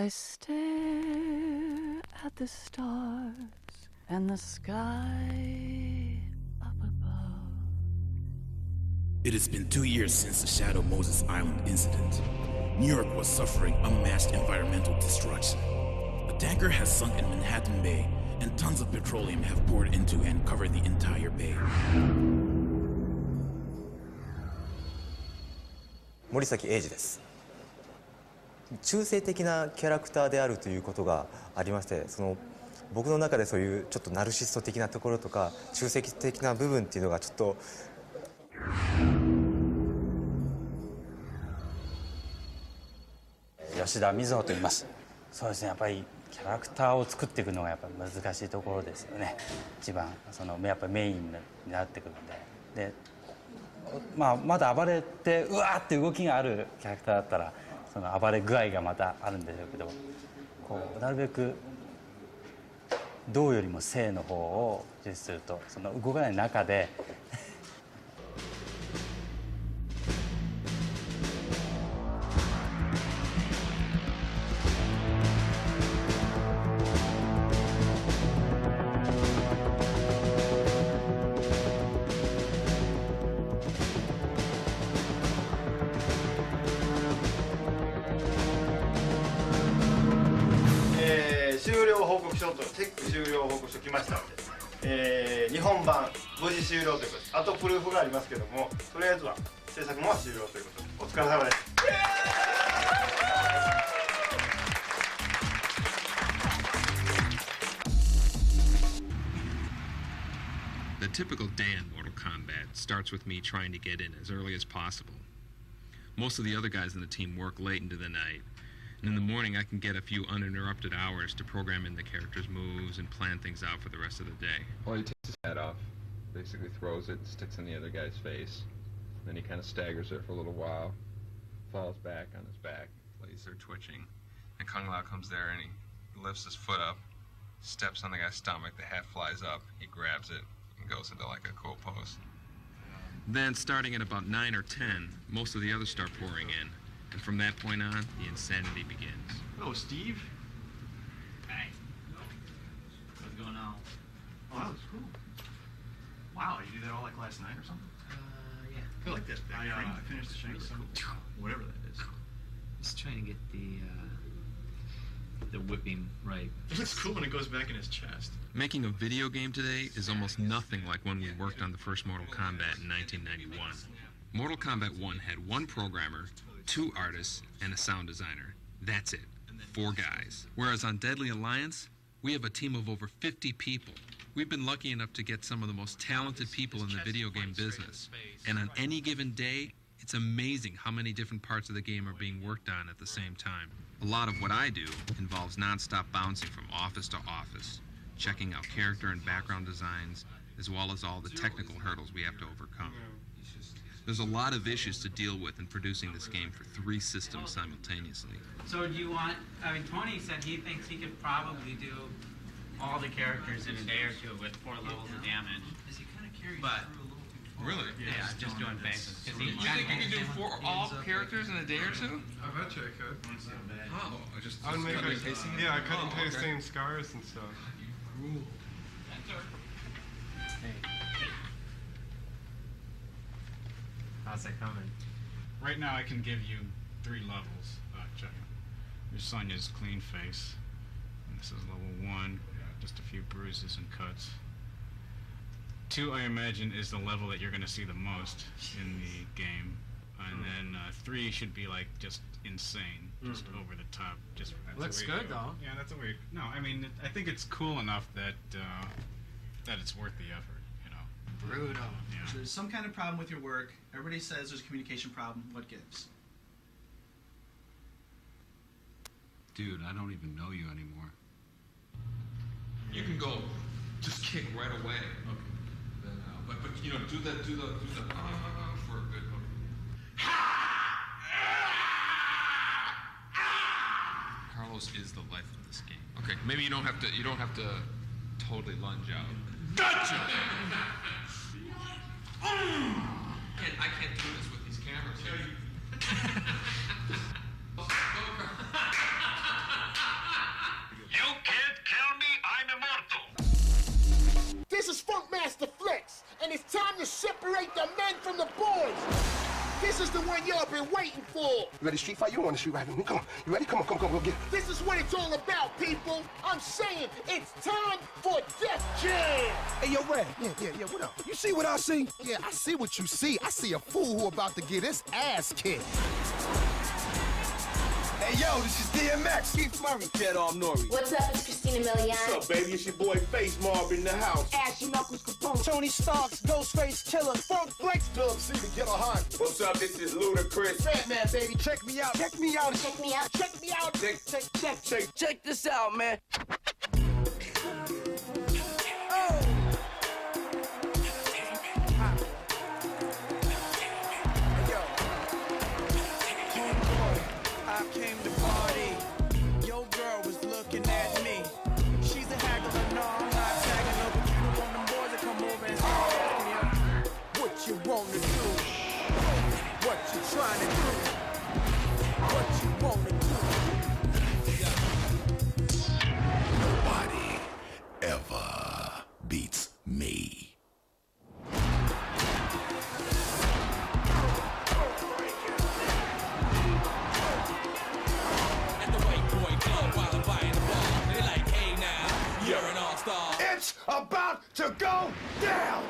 I stare at the stars and the sky up above. It has been 2 years since the Shadow Moses Island incident. New York was suffering unmatched environmental destruction. A tanker has sunk in Manhattan Bay, and tons of petroleum have poured into and covered the entire bay. 森崎英二です。中性的なキャラクターであるということがありまして、僕の中でそういうちょっとナルシスト的なところとか中性的な部分っていうのがちょっと。吉田瑞穂と言います。そうですね、やっぱりキャラクターを作っていくのがやっぱり難しいところですよね。一番やっぱりメインになってくるので。まだ暴れてうわーって動きがあるキャラクターだったらその暴れ具合がまたあるんでしょうけど、なるべく動よりも静の方を重視すると、その動かない中で終了報告書とチェック終了報告書来ましたので、日本版無事終了ということです。あとプルーフがありますけども、とりあえずは制作も終了ということで、お疲れ様です。The typical day in Mortal Kombat starts with me trying to get in as early as possible. Most of the other guys in the team work late into the night, and in the morning I can get a few uninterrupted hours to program in the characters' moves and plan things out for the rest of the day. Well, he takes his hat off, basically throws it, sticks in the other guy's face, then he kind of staggers there for a little while, falls back on his back. Legs are twitching, and Kung Lao comes there and he lifts his foot up, steps on the guy's stomach, the hat flies up, he grabs it, and goes into like a cool pose. Then, starting at about 9 or 10, most of the others start pouring in. And from that point on, the insanity begins. Hello, Steve. Hey. What's going on? Oh, that was cool. Wow, you do that all like last night or something? Yeah. I like that. I finished the Shank Summit. Whatever that is. Just trying to get the whipping right. It looks cool when it goes back in his chest. Making a video game today is almost nothing like when we worked on the first Mortal Kombat in 1991. Mortal Kombat 1 had one programmer, 2 artists, and a sound designer. That's it. 4 guys. Whereas on Deadly Alliance, we have a team of over 50 people. We've been lucky enough to get some of the most talented people in the video game business. And on any given day, it's amazing how many different parts of the game are being worked on at the same time. A lot of what I do involves non-stop bouncing from office to office, checking out character and background designs, as well as all the technical hurdles we have to overcome. There's a lot of issues to deal with in producing this game for 3 systems simultaneously. So do you want, Tony said he thinks he could probably do all the characters in a day or 2 with 4 levels of damage. But, Really? yeah, just doing faces. You think you can do all characters in a day or 2? I bet you I could. How? Just I would make cut and it, pasting? yeah, cut and Oh, pasting scars and stuff. How's that coming? Right now I can give you 3 levels. Check it. Here's Sonya's clean face. And this is level 1, just a few bruises and cuts. 2, I imagine, is the level that you're going to see the most in the game. And then 3 should be like just insane, just over the top. Just Looks good though. Yeah, that's a way. No, I mean, I think it's cool enough that that it's worth the effort. You know. Brutal. Yeah. So there's some kind of problem with your work. Everybody says there's a communication problem. What gives? Dude, I don't even know you anymore. You can go, just kick right away. Okay. Then, but you know, do the for a good hook. Carlos is the life of this game. Okay, maybe you don't have to totally lunge out. Gotcha! I can't do this with these cameras. This is the one y'all been waiting for. You ready to street fight? You don't want to street fight with me. Come on. You ready? Come on, go get it. This is what it's all about, people. I'm saying it's time for Def Jam. Hey, yo, Red. Yeah, what up? You see what I see? Yeah, I see what you see. I see a fool who about to get his ass kicked. Hey, yo, this is DMX. Keith Murray. Dead Arm Nori. What's up, it's Christina Milian. What's up, baby? It's your boy Face Mob in the house. Ashy Knuckles Capone. Tony Starks, Ghostface Killer, Funk Flex, Dub C, the Killer Hunt. What's up? This is Ludacris. Fat Man, baby. Check me out. Check me out. Check me out. Check this out, man. I came to party. Your girl was looking at me. She's a haggler, no, I'm not tagging her, but you don't want them boys to come over and start asking you what you wanna do, what you trying to do, what you wanna Nobody ever beats me. It's about to go down.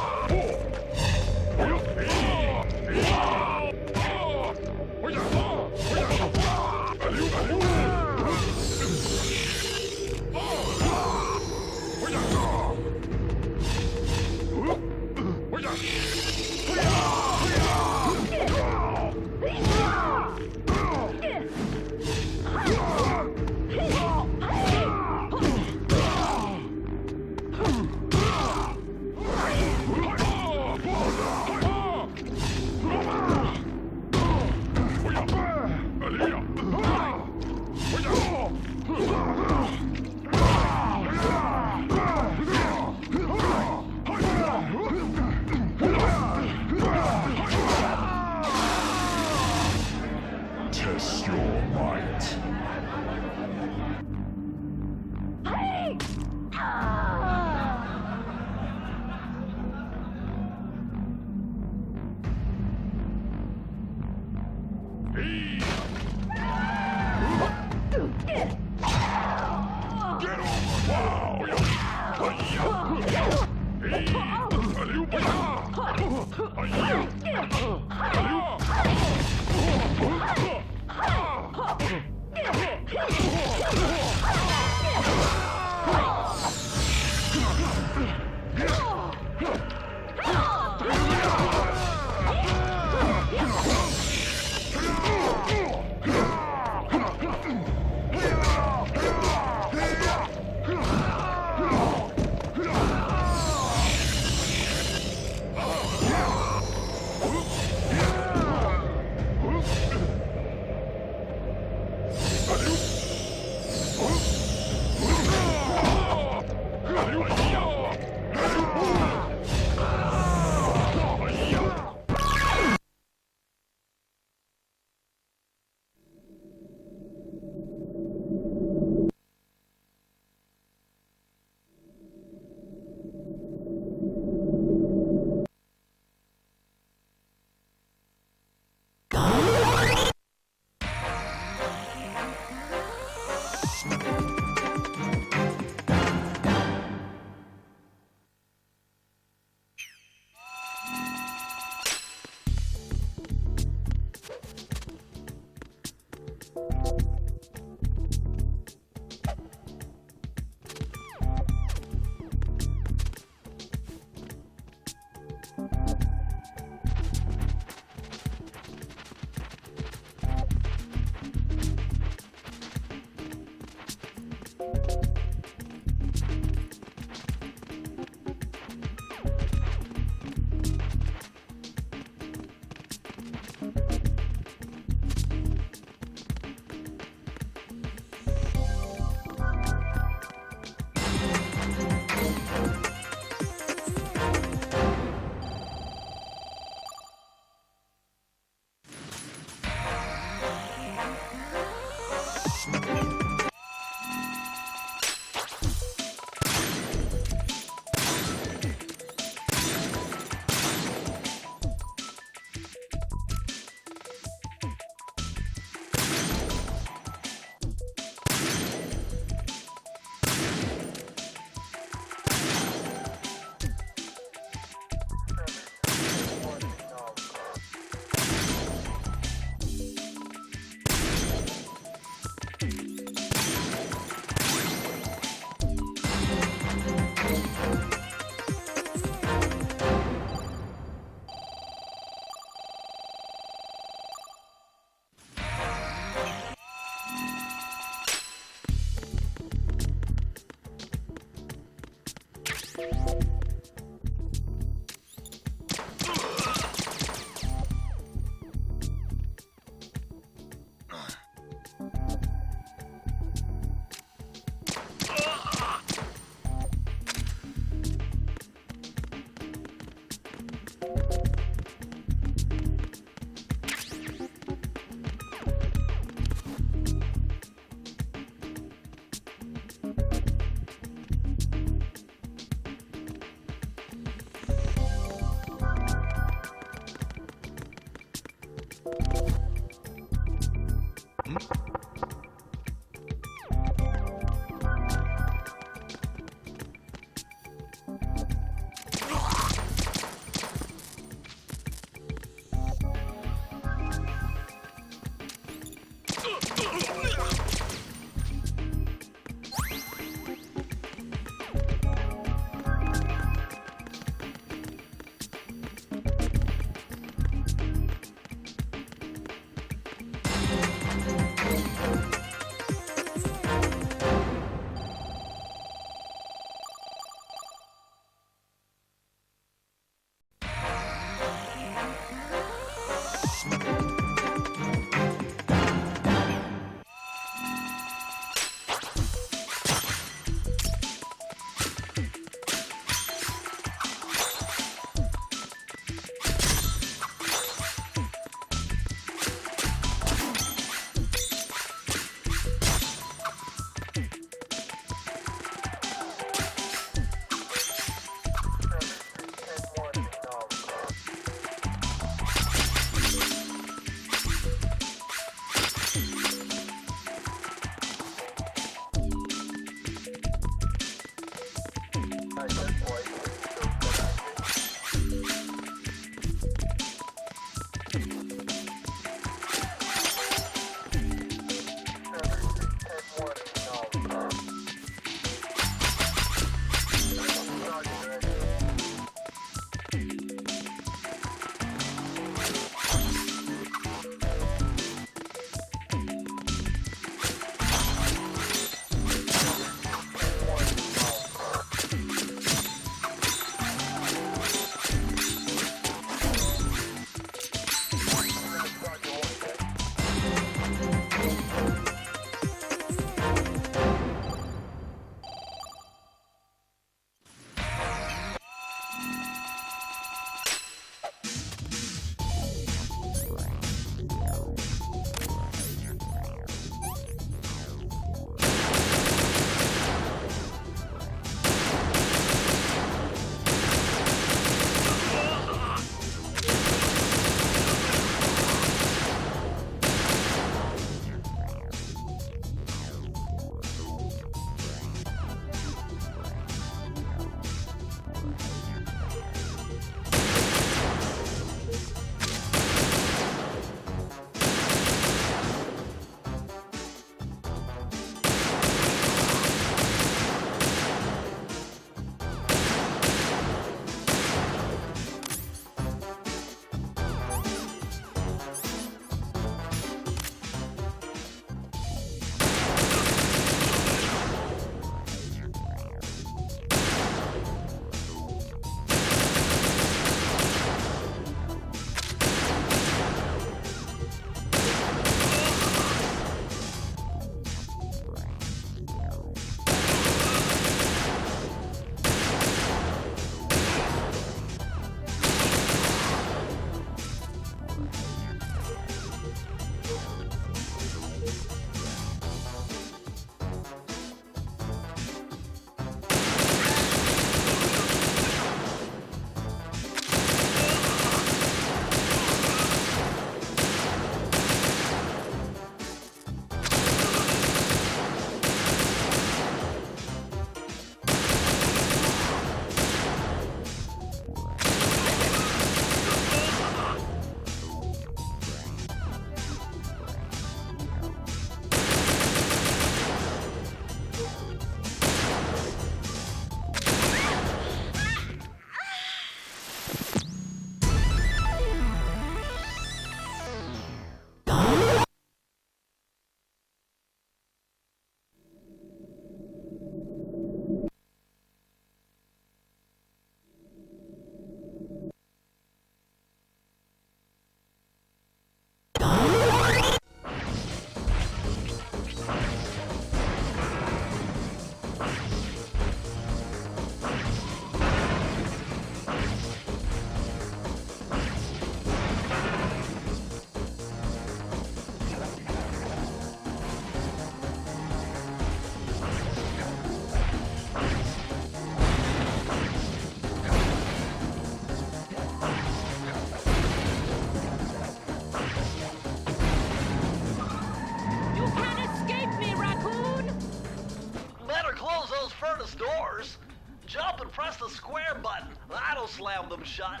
random shot.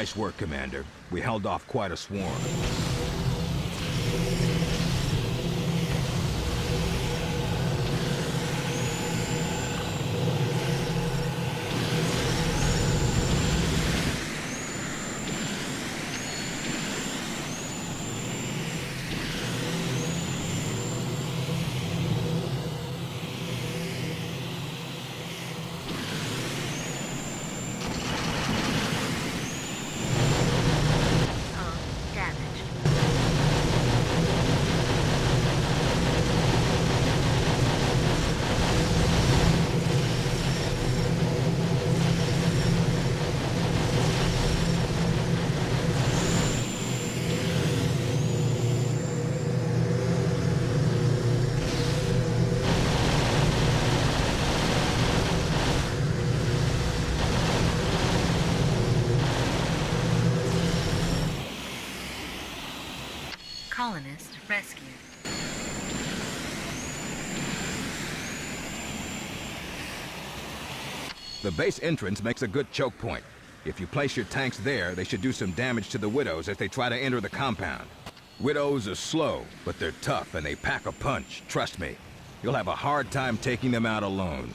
Nice work, Commander. We held off quite a swarm. Colonist rescued. The base entrance makes a good choke point. If you place your tanks there, they should do some damage to the Widows as they try to enter the compound. Widows are slow, but they're tough and they pack a punch, trust me. You'll have a hard time taking them out alone.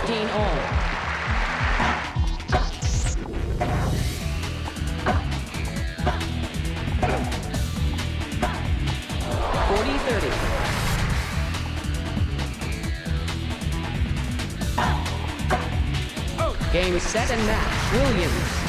15 all. Game, set, and match. Williams.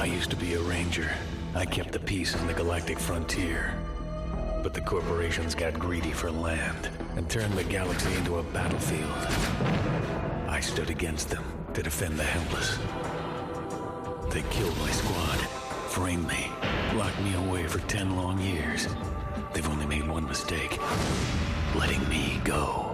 I used to be a ranger. I kept the peace in the galactic frontier. But the corporations got greedy for land and turned the galaxy into a battlefield. I stood against them to defend the helpless. They killed my squad, framed me, locked me away for 10 long years. They've only made one mistake, letting me go.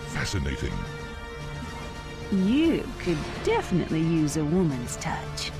Fascinating. You could definitely use a woman's touch.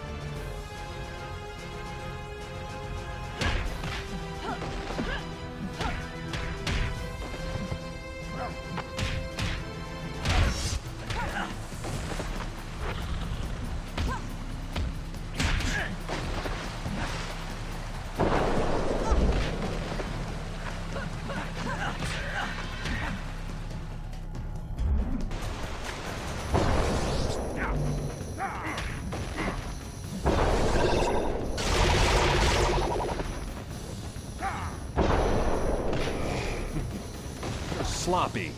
sloppy.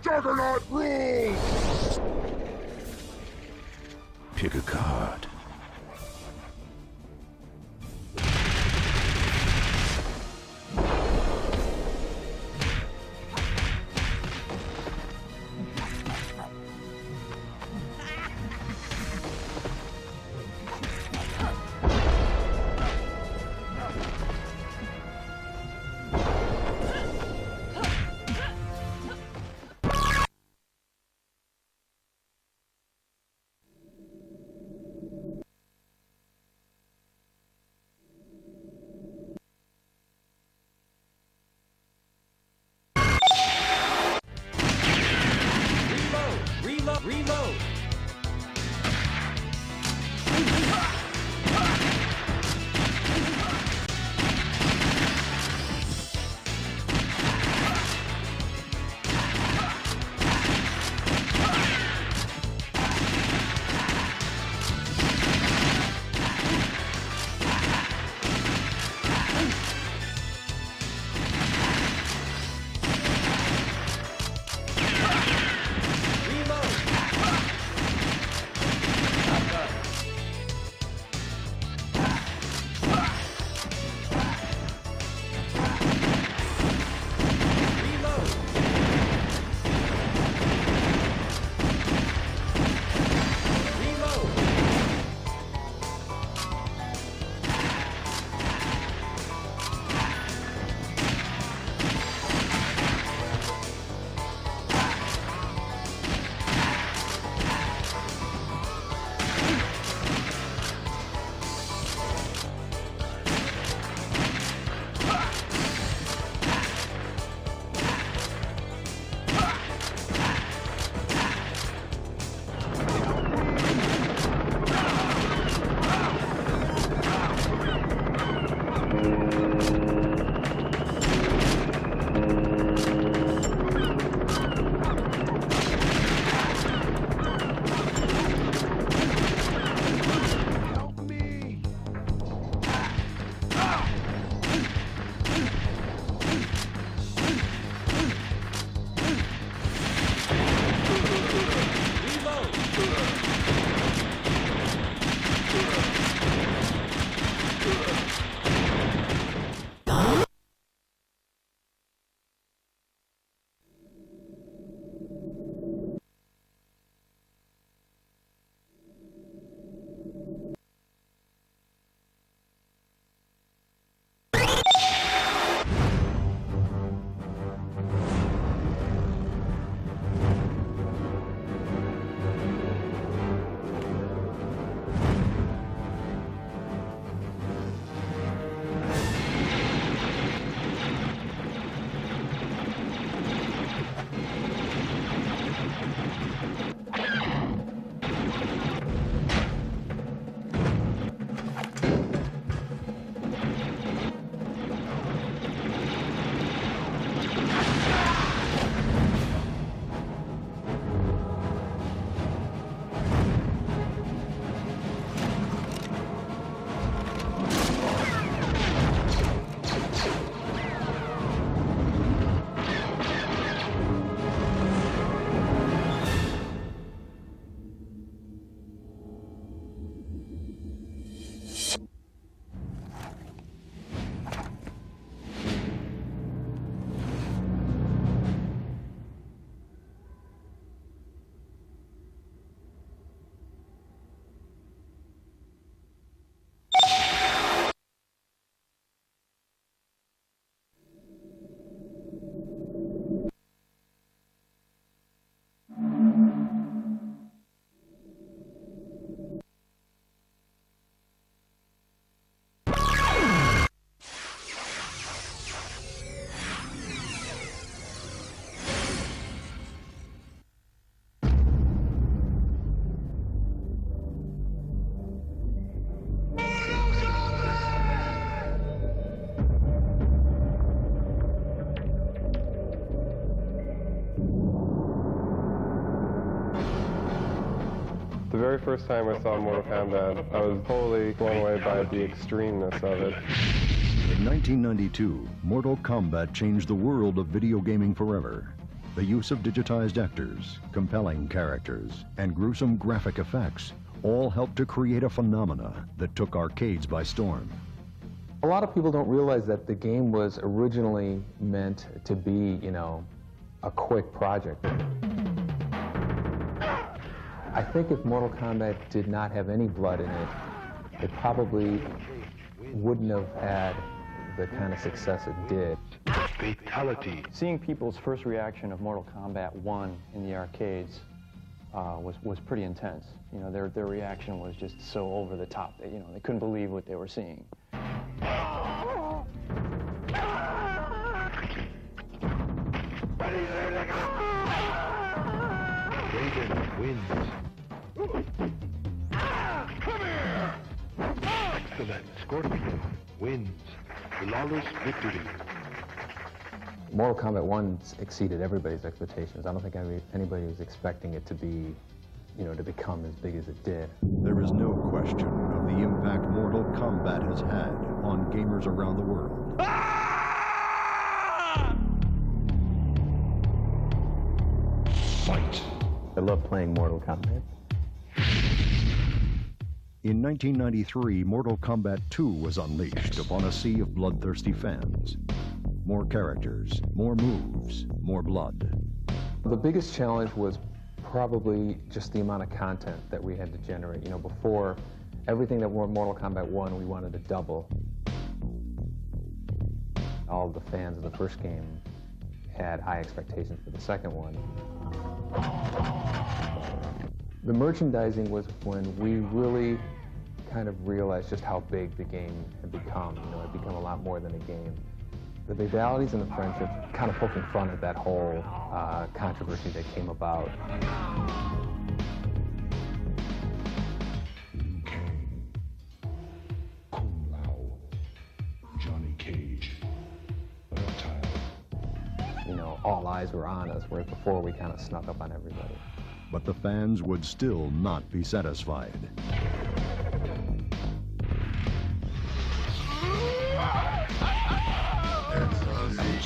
Juggernaut rules! Pick a card. Reload! The very first time I saw Mortal Kombat, I was totally blown away by the extremeness of it. In 1992, Mortal Kombat changed the world of video gaming forever. The use of digitized actors, compelling characters, and gruesome graphic effects all helped to create a phenomena that took arcades by storm. A lot of people don't realize that the game was originally meant to be, you know, a quick project. I think if Mortal Kombat did not have any blood in it, it probably wouldn't have had the kind of success it did. Fatality. Seeing people's first reaction of Mortal Kombat 1 in the arcades was pretty intense. You know, their reaction was just so over the top that, you know, they couldn't believe what they were seeing. Raiden wins. Come here! Excellent. Scorpion wins. Flawless victory. Mortal Kombat 1 exceeded everybody's expectations. I don't think anybody was expecting it to be, you know, to become as big as it did. There is no question of the impact Mortal Kombat has had on gamers around the world. Fight! I love playing Mortal Kombat. In 1993, Mortal Kombat 2 was unleashed upon a sea of bloodthirsty fans. More characters, more moves, more blood. The biggest challenge was probably just the amount of content that we had to generate. You know, before, everything that were Mortal Kombat 1, we wanted to double. All the fans of the first game had high expectations for the second one. The merchandising was when we really kind of realized just how big the game had become. You know, it had become a lot more than a game. The fatalities and the friendships kind of poking fun at that whole controversy that came about. Kung Lao, Johnny Cage, Reptile. You know, all eyes were on us, whereas before we kind of snuck up on everybody. But the fans would still not be satisfied. Outstanding.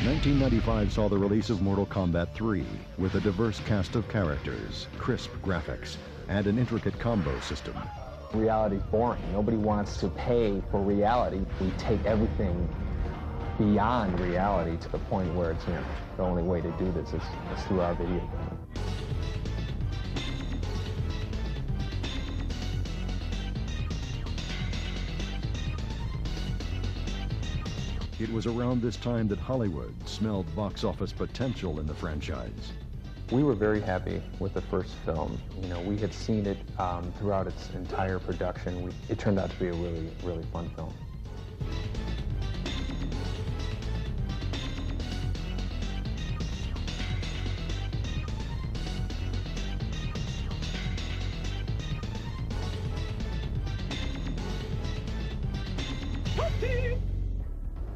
1995 saw the release of Mortal Kombat 3 with a diverse cast of characters, crisp graphics, and an intricate combo system. Reality's boring. Nobody wants to pay for reality. We take everything beyond reality to the point where it's, you know, the only way to do this is through our video game. It was around this time that Hollywood smelled box office potential in the franchise. We were very happy with the first film. You know, we had seen it throughout its entire production. It turned out to be a really, really fun film.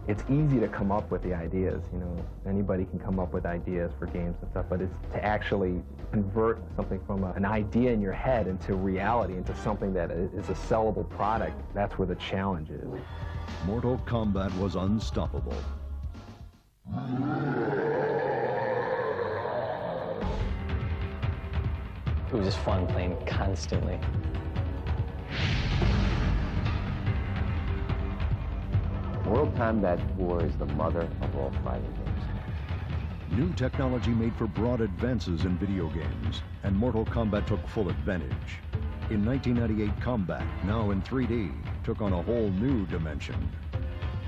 It's easy to come up with the ideas, you know, anybody can come up with ideas for games and stuff, but it's to actually convert something from an idea in your head into reality, into something that is a sellable product. That's where the challenge is. Mortal Kombat was unstoppable. It was just fun playing constantly. Mortal Kombat 4 is the mother of all fighting games. New technology made for broad advances in video games, and Mortal Kombat took full advantage. In 1998, Combat, now in 3D, took on a whole new dimension.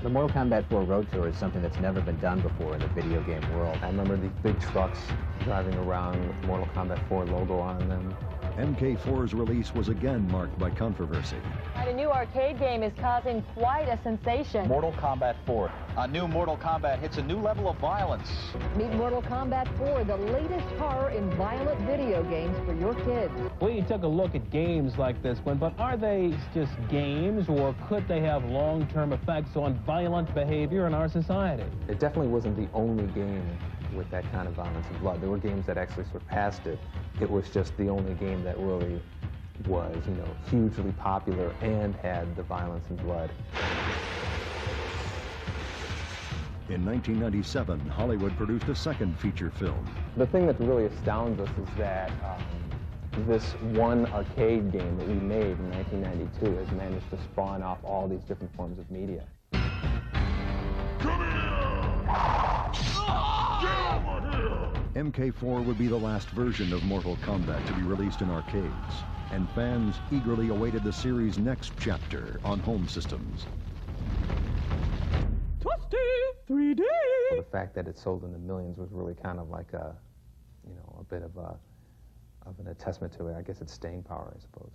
The Mortal Kombat 4 Road Tour is something that's never been done before in the video game world. I remember these big trucks driving around with Mortal Kombat 4 logo on them. MK4's release was again marked by controversy. And a new arcade game is causing quite a sensation. Mortal Kombat 4. A new Mortal Kombat hits a new level of violence. Meet Mortal Kombat 4, the latest horror in violent video games for your kids. We took a look at games like this one, but are they just games, or could they have long-term effects on violent behavior in our society? It definitely wasn't the only game with that kind of violence and blood. There were games that actually surpassed it. It was just the only game that really was, you know, hugely popular and had the violence and blood. In 1997, Hollywood produced a second feature film. The thing that really astounds us is that this one arcade game that we made in 1992 has managed to spawn off all these different forms of media. MK4 would be the last version of Mortal Kombat to be released in arcades, and fans eagerly awaited the series' next chapter on home systems. 3D! So the fact that it sold in the millions was really kind of like a, you know, a bit of an attestament to it. I guess it's staying power, I suppose.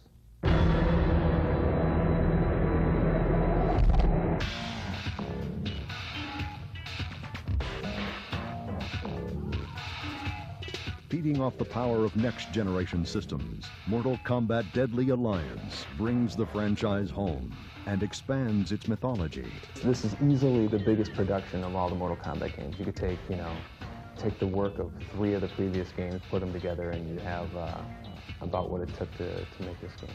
Feeding off the power of next-generation systems, Mortal Kombat Deadly Alliance brings the franchise home and expands its mythology. This is easily the biggest production of all the Mortal Kombat games. You could take, you know, take the work of 3 of the previous games, put them together, and you have about what it took to make this game.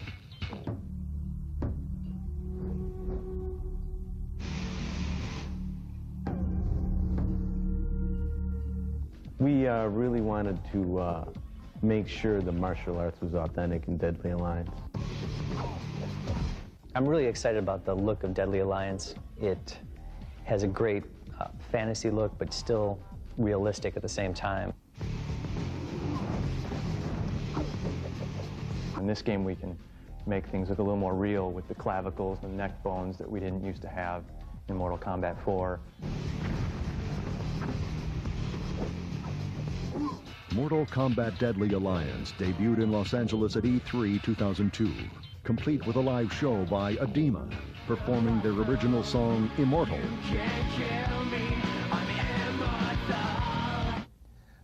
We really wanted to make sure the martial arts was authentic in Deadly Alliance. I'm really excited about the look of Deadly Alliance. It has a great fantasy look, but still realistic at the same time. In this game, we can make things look a little more real with the clavicles and neck bones that we didn't used to have in Mortal Kombat 4. Mortal Kombat Deadly Alliance debuted in Los Angeles at E3 2002, complete with a live show by Edema, performing their original song, Immortal.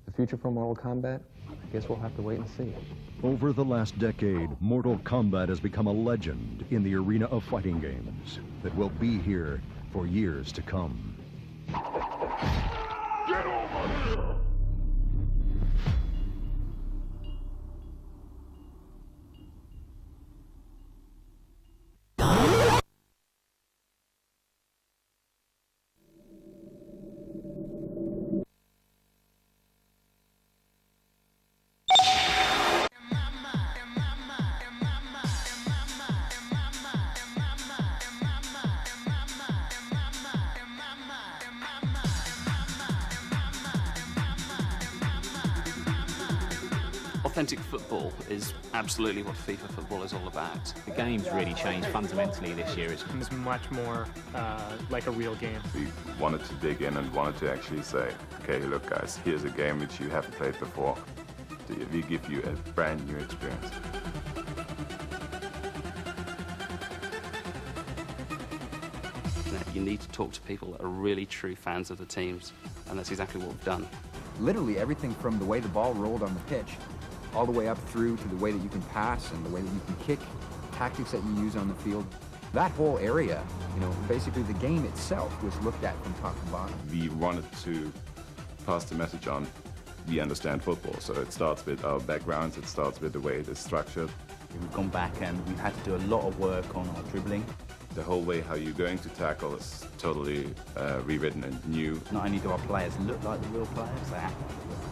The future for Mortal Kombat? I guess we'll have to wait and see. Over the last decade, Mortal Kombat has become a legend in the arena of fighting games that will be here for years to come. Get over here! Authentic football is absolutely what FIFA football is all about. The game's really changed fundamentally this year. It's much more like a real game. We wanted to dig in and wanted to actually say, okay, look guys, here's a game which you haven't played before. We give you a brand new experience. You need to talk to people that are really true fans of the teams, and that's exactly what we've done. Literally everything from the way the ball rolled on the pitch, all the way up through to the way that you can pass and the way that you can kick, tactics that you use on the field. That whole area, you know, basically the game itself was looked at from top to bottom. We wanted to pass the message on, we understand football, so it starts with our backgrounds, it starts with the way it is structured. We've gone back and we've had to do a lot of work on our dribbling. The whole way how you're going to tackle is totally rewritten and new. Not only do our players look like the real players, they act like the real players.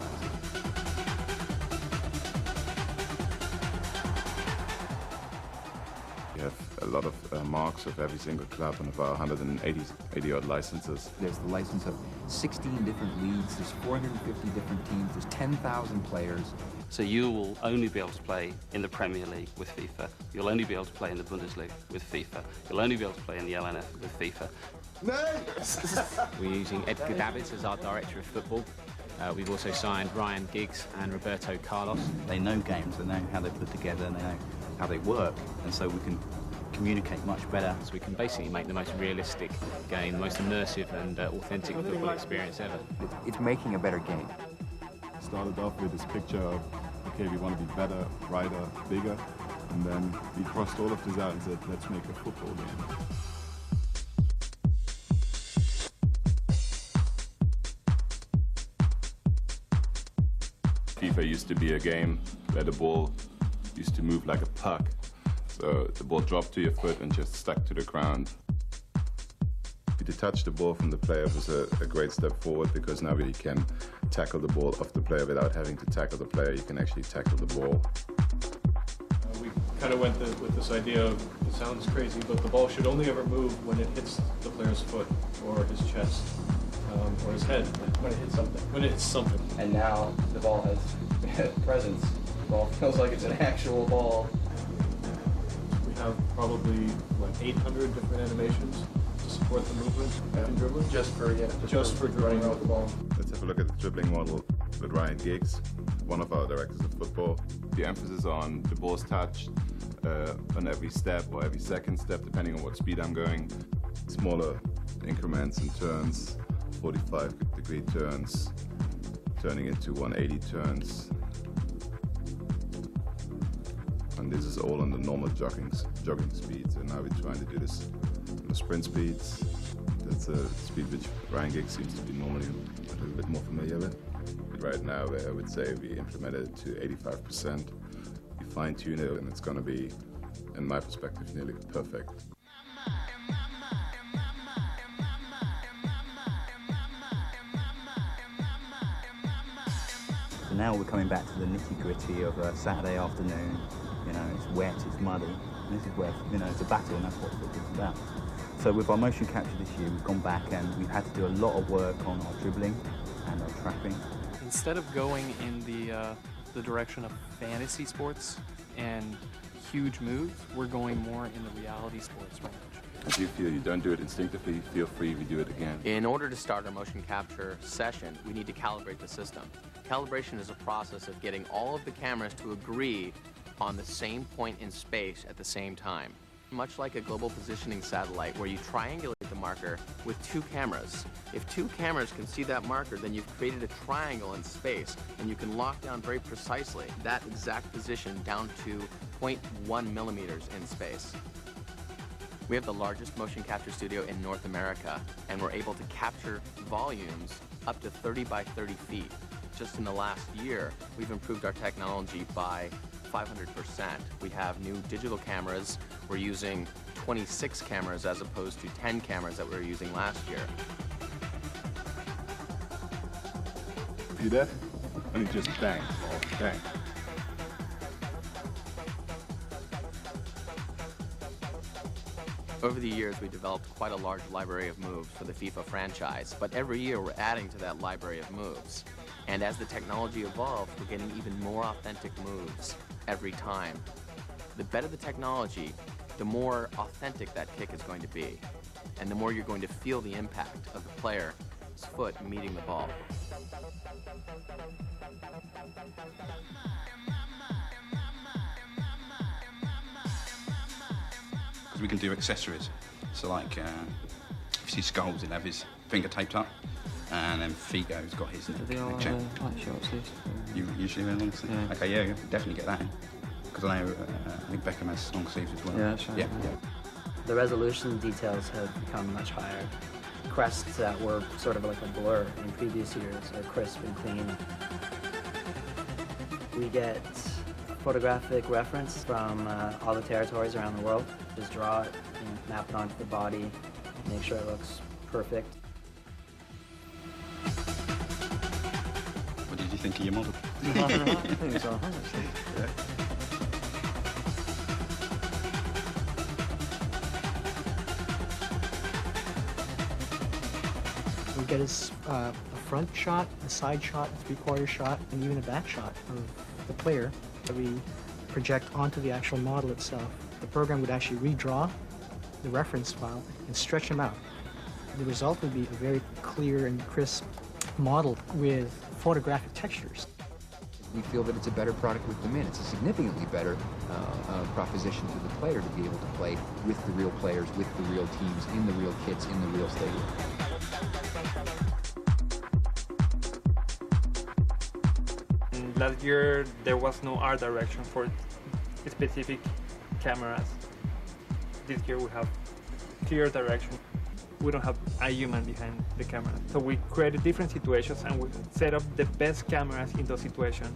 We have a lot of marks of every single club and of our 180 odd licenses. There's the license of 16 different leagues, there's 450 different teams, there's 10,000 players. So you will only be able to play in the Premier League with FIFA. You'll only be able to play in the Bundesliga with FIFA. You'll only be able to play in the LNF with FIFA. We're using Edgar Davids as our director of football. We've also signed Ryan Giggs and Roberto Carlos. They know games, they know how they put together, and they know how they work, and so we can communicate much better. So we can basically make the most realistic game, the most immersive and authentic football experience ever. It's making a better game. Started off with this picture of, okay, we want to be better, brighter, bigger, and then we crossed all of this out and said, let's make a football game. FIFA used to be a game where the ball used to move like a puck. So the ball dropped to your foot and just stuck to the ground. To detach the ball from the player was a great step forward, because now you can tackle the ball off the player without having to tackle the player. You can actually tackle the ball. We kind of went with this idea of, it sounds crazy, but the ball should only ever move when it hits the player's foot or his chest or his head. When it hits something. When it hits something. And now the ball has presence. The ball feels like it's an actual ball. We have probably, 800 different animations to support the movement and dribbling? Just for dribbling around with the ball. Let's have a look at the dribbling model with Ryan Giggs, one of our directors of football. The emphasis on the ball's touched on every step or every second step, depending on what speed I'm going. Smaller increments and turns, 45-degree turns, turning into 180 turns. And this is all on the normal jogging speeds. And now we're trying to do this on the sprint speeds. That's a speed which Ryan Giggs seems to be normally a little bit more familiar with. But right now, I would say we implemented it to 85%. We fine-tune it, and it's going to be, in my perspective, nearly perfect. So now we're coming back to the nitty-gritty of a Saturday afternoon. You know, it's wet, it's muddy, and this is where, you know, it's a battle, and that's what football's about. So with our motion capture this year, we've gone back and we've had to do a lot of work on our dribbling and our trapping. Instead of going in the direction of fantasy sports and huge moves, we're going more in the reality sports range. If you feel you don't do it instinctively, feel free, we do it again. In order to start our motion capture session, we need to calibrate the system. Calibration is a process of getting all of the cameras to agree on the same point in space at the same time. Much like a global positioning satellite where you triangulate the marker with two cameras. If two cameras can see that marker, then you've created a triangle in space, and you can lock down very precisely that exact position down to 0.1 millimeters in space. We have the largest motion capture studio in North America, and we're able to capture volumes up to 30 by 30 feet. Just in the last year, we've improved our technology by 500%. We have new digital cameras. We're using 26 cameras as opposed to 10 cameras that we were using last year. See that? And it just bang, bang. Over the years, we developed quite a large library of moves for the FIFA franchise, but every year we're adding to that library of moves. And as the technology evolves, we're getting even more authentic moves every time. The better the technology, the more authentic that kick is going to be, and the more you're going to feel the impact of the player's foot meeting the ball. Because we can do accessories. So like, if you see Skulls, he'll have his finger taped up, and then Figo's got his neck checked. You usually wear long sleeves? Yeah. Okay, yeah, definitely get that in. Because I know, I think Beckham has long sleeves as well. Yeah, that's right. Yeah. The resolution details have become much higher. Crests that were sort of like a blur in previous years are crisp and clean. We get photographic reference from all the territories around the world. Just draw it, map it onto the body, make sure it looks perfect. What did you think of your model? I think it's all right, actually. Yeah. We get a front shot, a side shot, a three-quarter shot, and even a back shot of the player that we project onto the actual model itself. The program would actually redraw the reference file and stretch them out. The result would be a very clear and crisp model with photographic textures. We feel that it's a better product with them in. It's a significantly better proposition to the player to be able to play with the real players, with the real teams, in the real kits, in the real stadium. Last year, there was no art direction for specific cameras. This year, we have clear direction. we don't have a human behind the camera. So we created different situations and we set up the best cameras in those situations.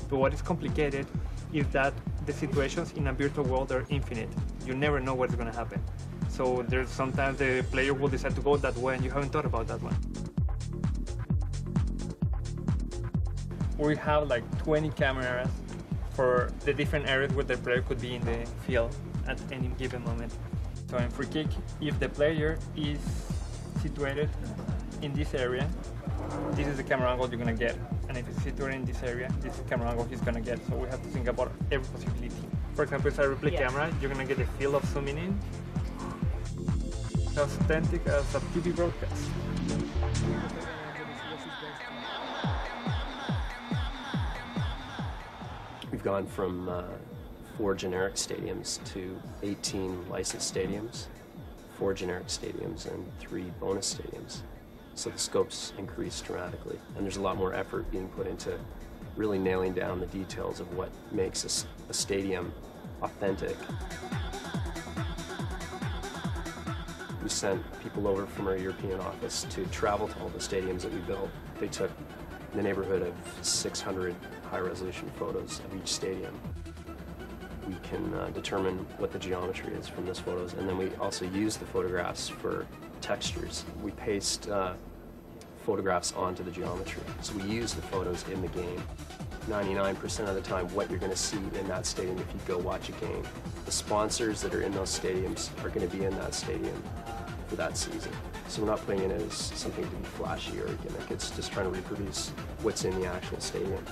But what is complicated is that the situations in a virtual world are infinite. You never know what's going to happen. So there's sometimes the player will decide to go that way and you haven't thought about that one. We have like 20 cameras for the different areas where the player could be in the field at any given moment. So in free kick, if the player is situated in this area, this is the camera angle you're going to get. And if it's situated in this area, this is the camera angle he's going to get. So we have to think about every possibility. For example, it's a replay camera, you're going to get the feel of zooming in. As authentic as a TV broadcast. We've gone from 4 generic stadiums to 18 licensed stadiums, 4 generic stadiums, and 3 bonus stadiums. So the scope's increased dramatically, and there's a lot more effort being put into really nailing down the details of what makes a stadium authentic. We sent people over from our European office to travel to all the stadiums that we built. They took in the neighborhood of 600 high-resolution photos of each stadium. We can determine what the geometry is from those photos, and then we also use the photographs for textures. We paste photographs onto the geometry, so we use the photos in the game. 99% of the time, what you're going to see in that stadium if you go watch a game. The sponsors that are in those stadiums are going to be in that stadium for that season. So we're not putting it as something to be flashy or a gimmick. It's just trying to reproduce what's in the actual stadium.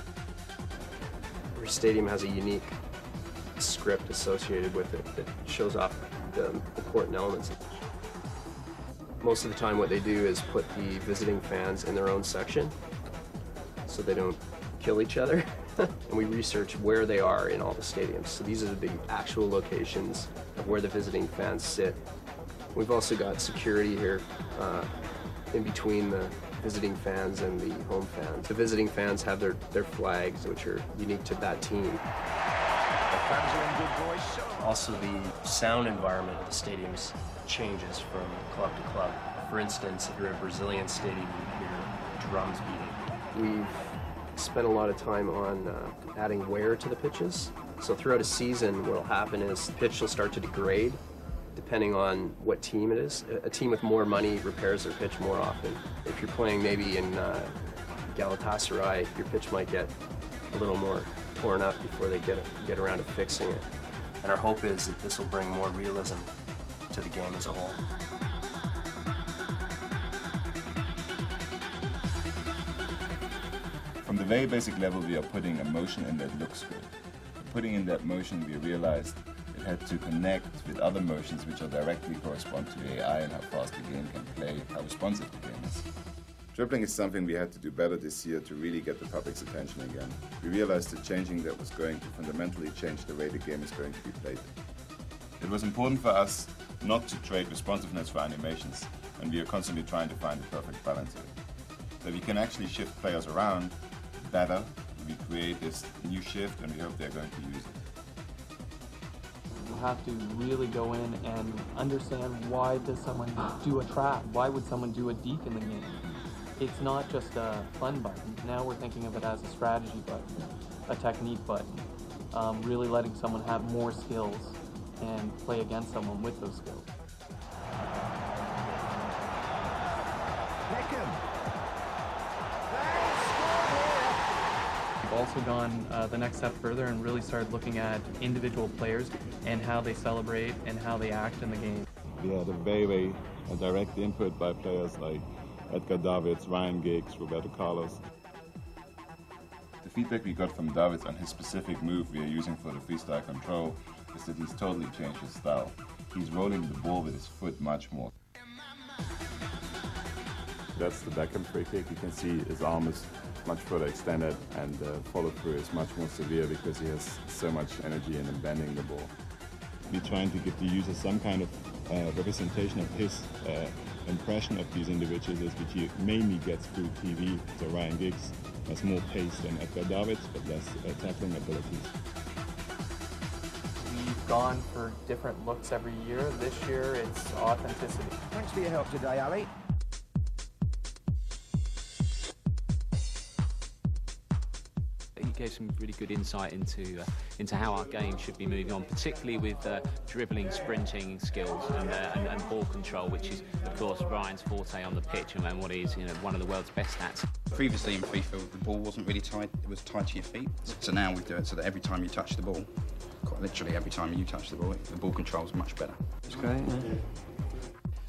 Every stadium has a unique script associated with it that shows off the important elements. Most of the time what they do is put the visiting fans in their own section so they don't kill each other. And we research where they are in all the stadiums. So these are the big actual locations of where the visiting fans sit. We've also got security here in between the visiting fans and the home fans. The visiting fans have their flags, which are unique to that team. Also, the sound environment of the stadiums changes from club to club. For instance, if you're at a Brazilian stadium, you hear drums beating. We've spent a lot of time on adding wear to the pitches. So throughout a season, what will happen is the pitch will start to degrade depending on what team it is. A team with more money repairs their pitch more often. If you're playing maybe in Galatasaray, your pitch might get a little more torn up before they get around to fixing it. And our hope is that this will bring more realism to the game as a whole. From the very basic level, we are putting a motion in that looks good. Putting in that motion, we realized it had to connect with other motions which are directly correspond to the AI and how fast the game can play, how responsive the game is. Dribbling is something we had to do better this year to really get the public's attention again. We realized that changing that was going to fundamentally change the way the game is going to be played. It was important for us not to trade responsiveness for animations, and we are constantly trying to find the perfect balance here. So we can actually shift players around better. We create this new shift, and we hope they're going to use it. You have to really go in and understand why does someone do a trap? Why would someone do a deke in the game? It's not just a fun button. Now we're thinking of it as a strategy button, a technique button, really letting someone have more skills and play against someone with those skills. We've also gone the next step further and really started looking at individual players and how they celebrate and how they act in the game. We had a very direct input by players like Edgar Davids, Ryan Giggs, Roberto Carlos. The feedback we got from Davids on his specific move we are using for the freestyle control is that he's totally changed his style. He's rolling the ball with his foot much more. That's the backhand free kick. You can see his arm is much further extended and the follow through is much more severe because he has so much energy in bending the ball. We're trying to give the user some kind of representation of his impression of these individuals, which he mainly gets through TV. So Ryan Giggs has more pace than Edgar Davids, but less tackling abilities. We gone for different looks every year. This year, it's authenticity. Thanks for your help today, Ali. He gave some really good insight into how our game should be moving on, particularly with dribbling, sprinting skills and ball control, which is, of course, Ryan's forte on the pitch and what is, one of the world's best stats. Previously in FIFA, the ball wasn't really tied, it was tied to your feet. So now we do it so that every time you touch the ball, quite literally every time you touch the ball control is much better. It's great, yeah.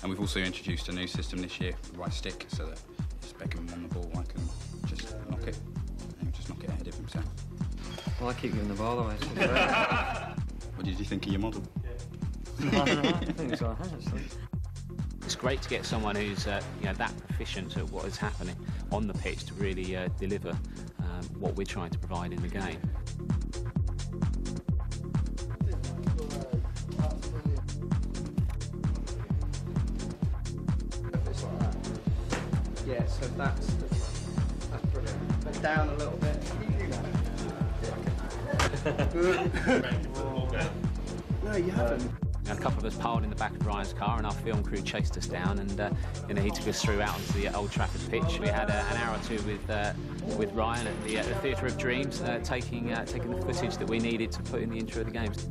And we've also introduced a new system this year, the right stick, so that just Beckham on the ball, I can just knock it, and he'll just knock it ahead of himself. Well, I keep giving the ball away. So What did you think of your model? I think it's all right, actually. It's great to get someone who's that proficient at what is happening on the pitch to really deliver what we're trying to provide in the game. Yeah, so that's brilliant. But down a little bit. No, you haven't. A couple of us piled in the back of Ryan's car, and our film crew chased us down, and he took us through out onto the Old Trafford pitch. We had an hour or two with Ryan at the Theatre of Dreams, taking the footage that we needed to put in the intro of the games.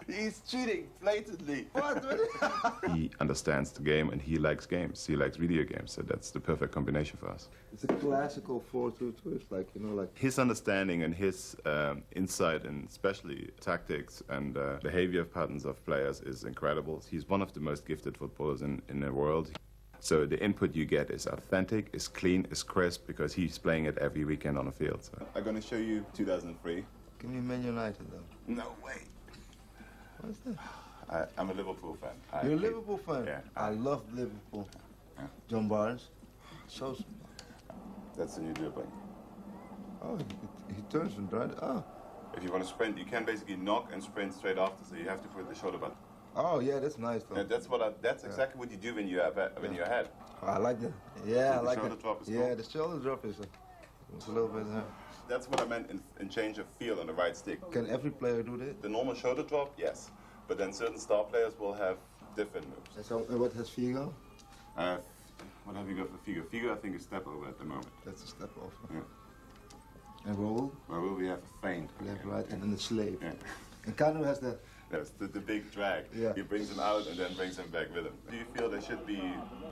He's cheating blatantly. What? He understands the game and he likes games. He likes video games, so that's the perfect combination for us. It's a classical 4-2-2. It's like, His understanding and his insight, and especially tactics and behavior patterns of players, is incredible. He's one of the most gifted footballers in the world. So the input you get is authentic, is clean, is crisp, because he's playing it every weekend on the field. So. I'm going to show you 2003. Give me Man United, though. No way. What's that? I'm a Liverpool fan. You're a Liverpool fan? Yeah. I love Liverpool. Yeah. John Barnes. So smart. That's the new dribbling. Oh, he turns and drives. Oh. If you want to sprint, you can basically knock and sprint straight after, so you have to put the shoulder button. Oh, yeah, that's nice, though. Yeah, that's exactly what you do when you're ahead. Oh, I like that. Yeah, I like that. The shoulder drop is cool. Yeah, the shoulder drop is a little bit... That's what I meant in change of feel on the right stick. Can every player do that? The normal shoulder drop, yes. But then certain star players will have different moves. So what has Figo? What have you got for Figo? Figo, I think, is step over at the moment. That's a step over. Yeah. And Raul? Raul, we have a feint. Left, right, and then the slave. Yeah. And Kanu has the... That's the big drag. Yeah. He brings him out and then brings him back with him. Do you feel there should be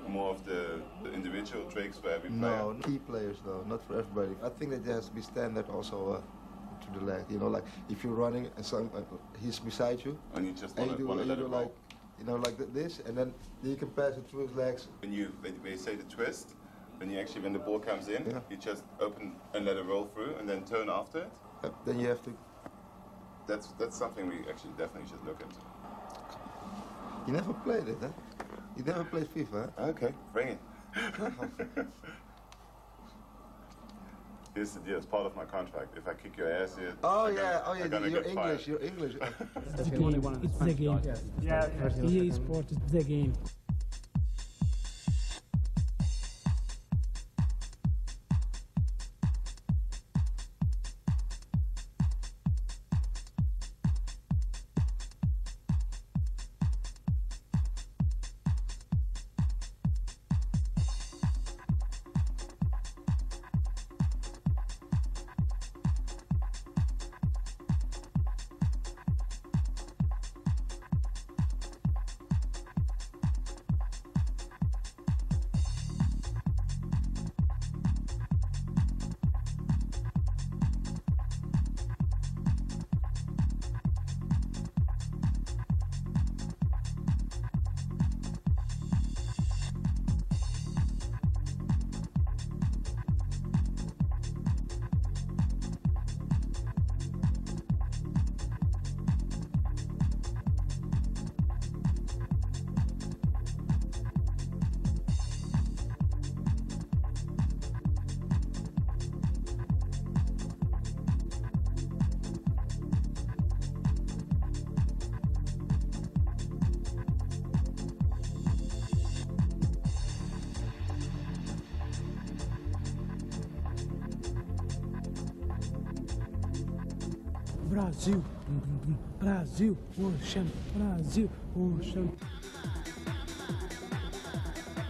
more of the individual tricks for every player? No, key players though, not for everybody. I think that there has to be standard also to the leg. Like if you're running and he's beside you, and you just want to let it like, like this, and then you can pass it through his legs. When you say the twist, when the ball comes in, you just open and let it roll through, and then turn after it. Then you have to. That's something we actually definitely should look into. You never played it, huh? You never played FIFA, huh? Okay, bring it. Here's the deal. It's part of my contract. If I kick your ass here, Oh I'm yeah, gonna, I'm gonna you're get English. fired. You're English. It's the game. It's the game. Yeah. EA Sports is the game. Brasil, Brasil, ocean, Brasil, ocean.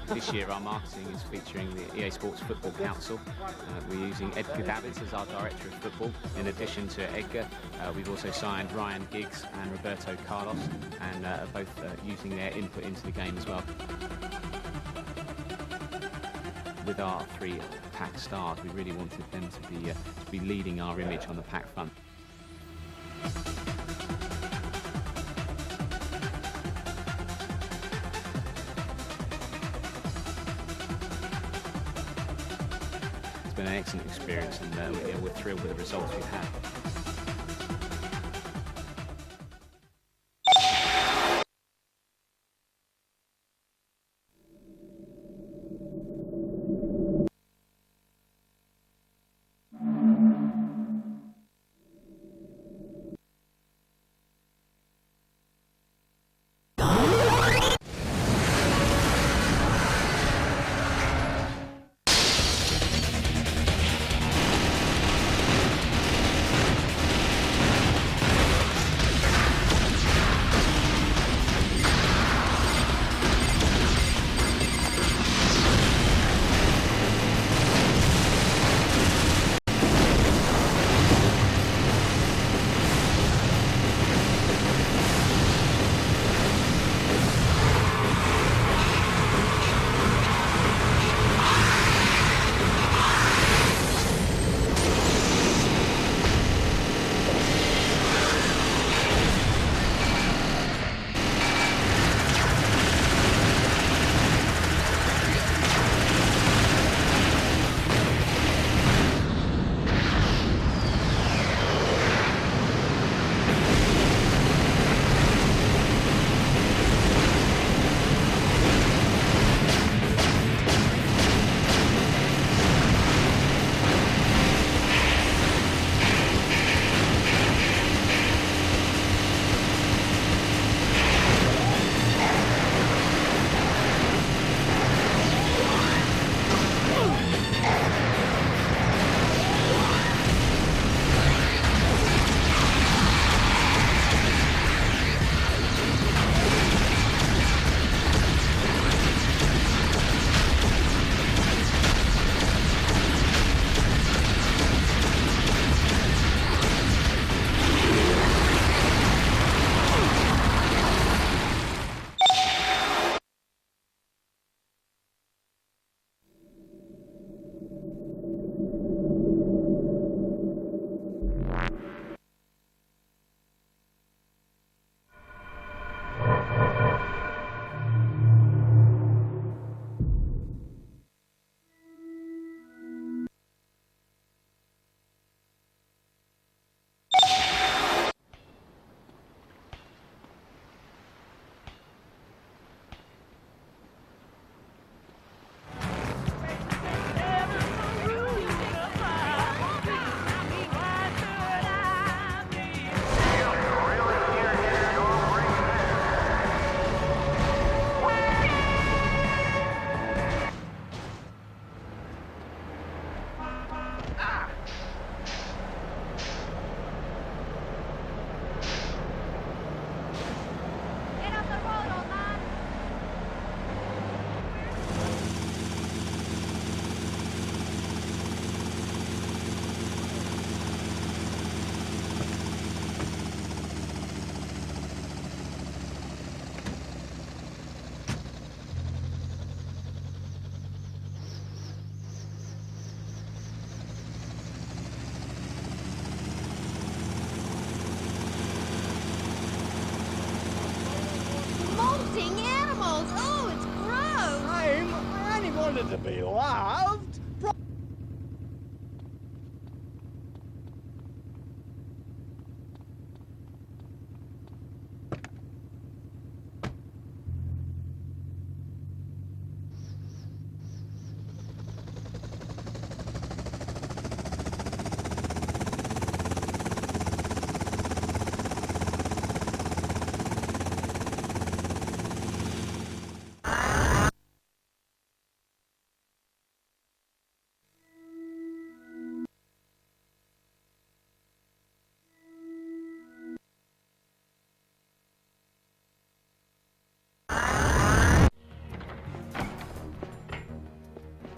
This year our marketing is featuring the EA Sports Football Council. We're using Edgar Davids as our Director of Football. In addition to Edgar, we've also signed Ryan Giggs and Roberto Carlos, and are both using their input into the game as well. With our 3 pack stars, we really wanted them to be leading our image on the pack front. It's been an excellent experience, and we're thrilled with the results we've had. wanted to be loved.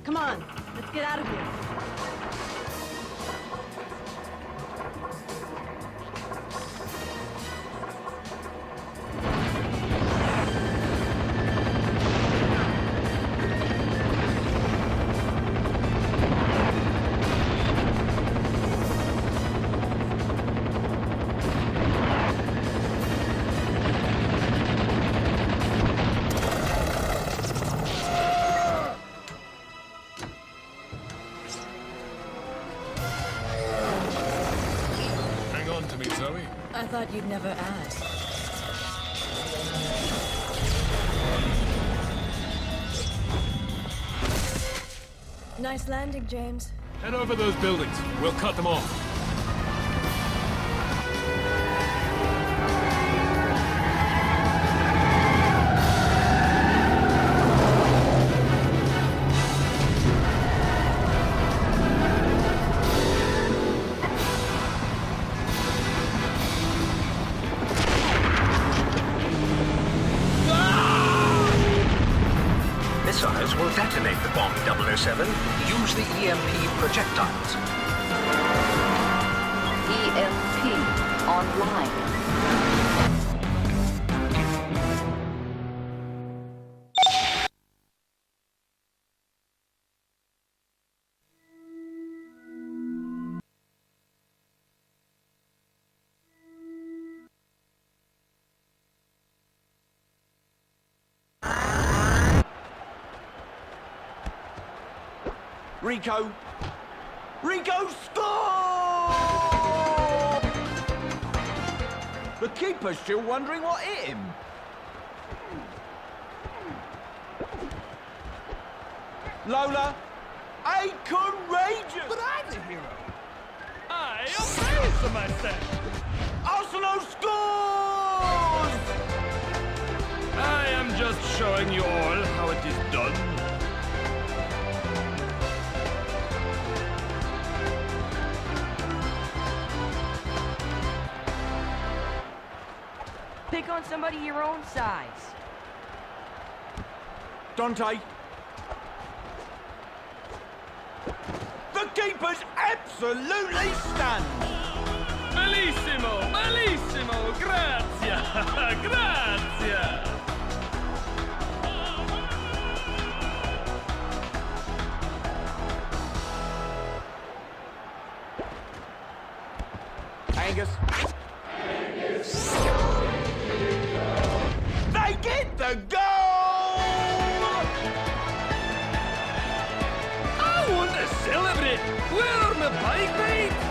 Come on, let's get out of here. I thought you'd never ask. Nice landing, James. Head over those buildings. We'll cut them off. Missiles will detonate the bomb, 007. Use the EMP projectiles. EMP online. Rico! Rico, score! The keeper's still wondering what hit him. Lola, a courageous! But I'm the hero. I am for myself. Arsenal scores! I am just showing you all how it is done. Pick on somebody your own size. Dante. The keeper's absolutely stunned. Bellissimo, bellissimo, grazie, grazie. Angus. They get the goal! I want to celebrate. Where are my bike mates?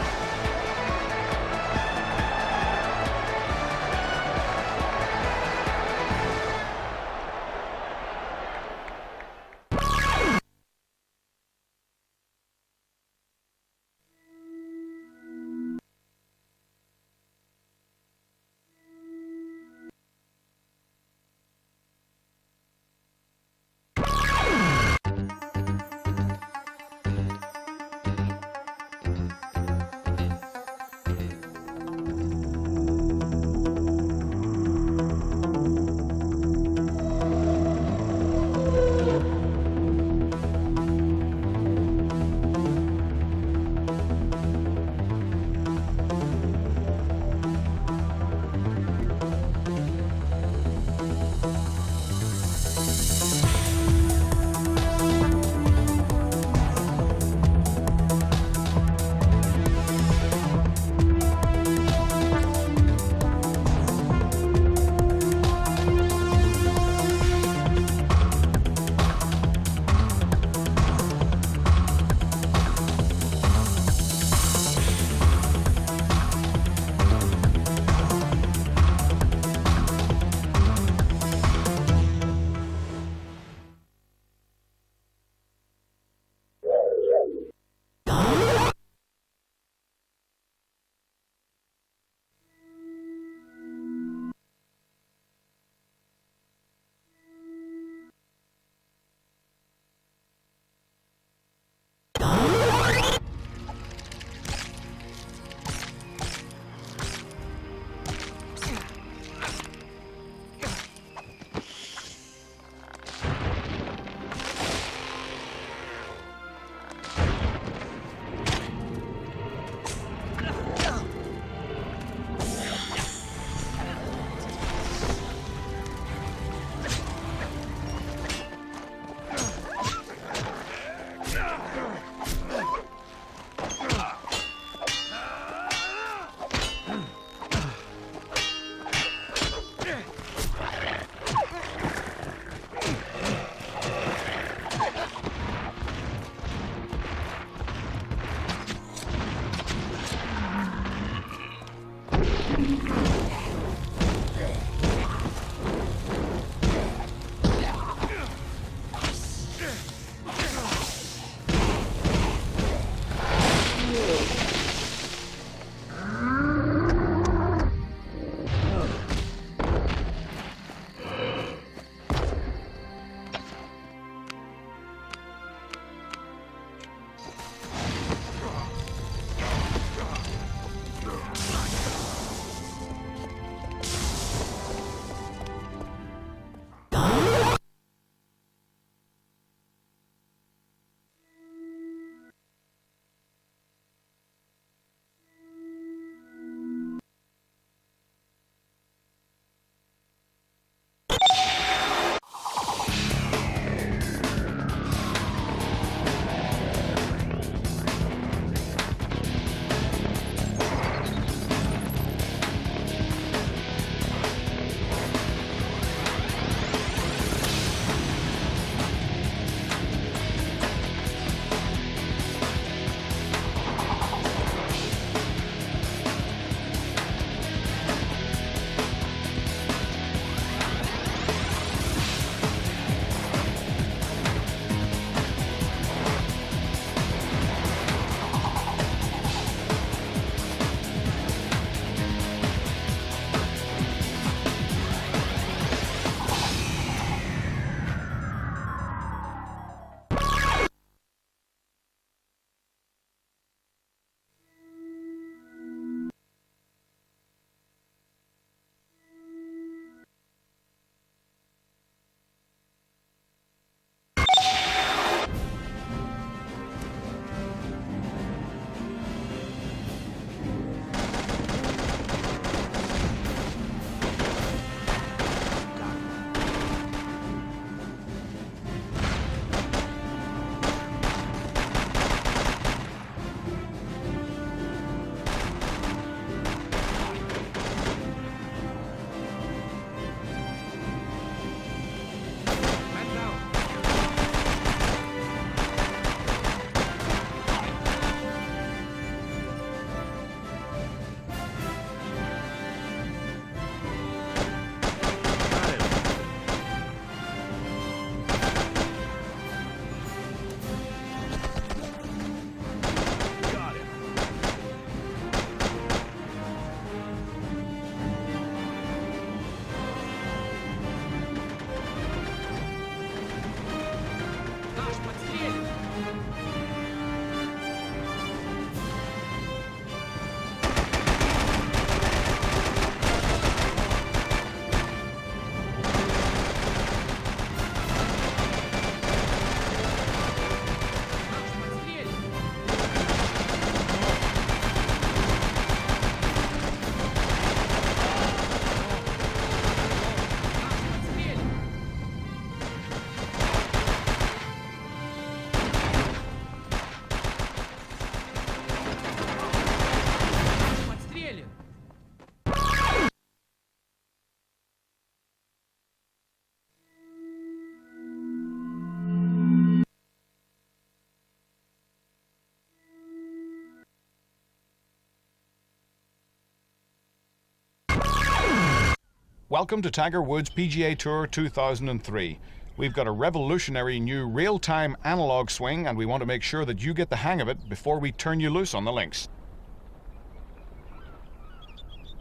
Welcome to Tiger Woods PGA Tour 2003. We've got a revolutionary new real-time analog swing, and we want to make sure that you get the hang of it before we turn you loose on the links.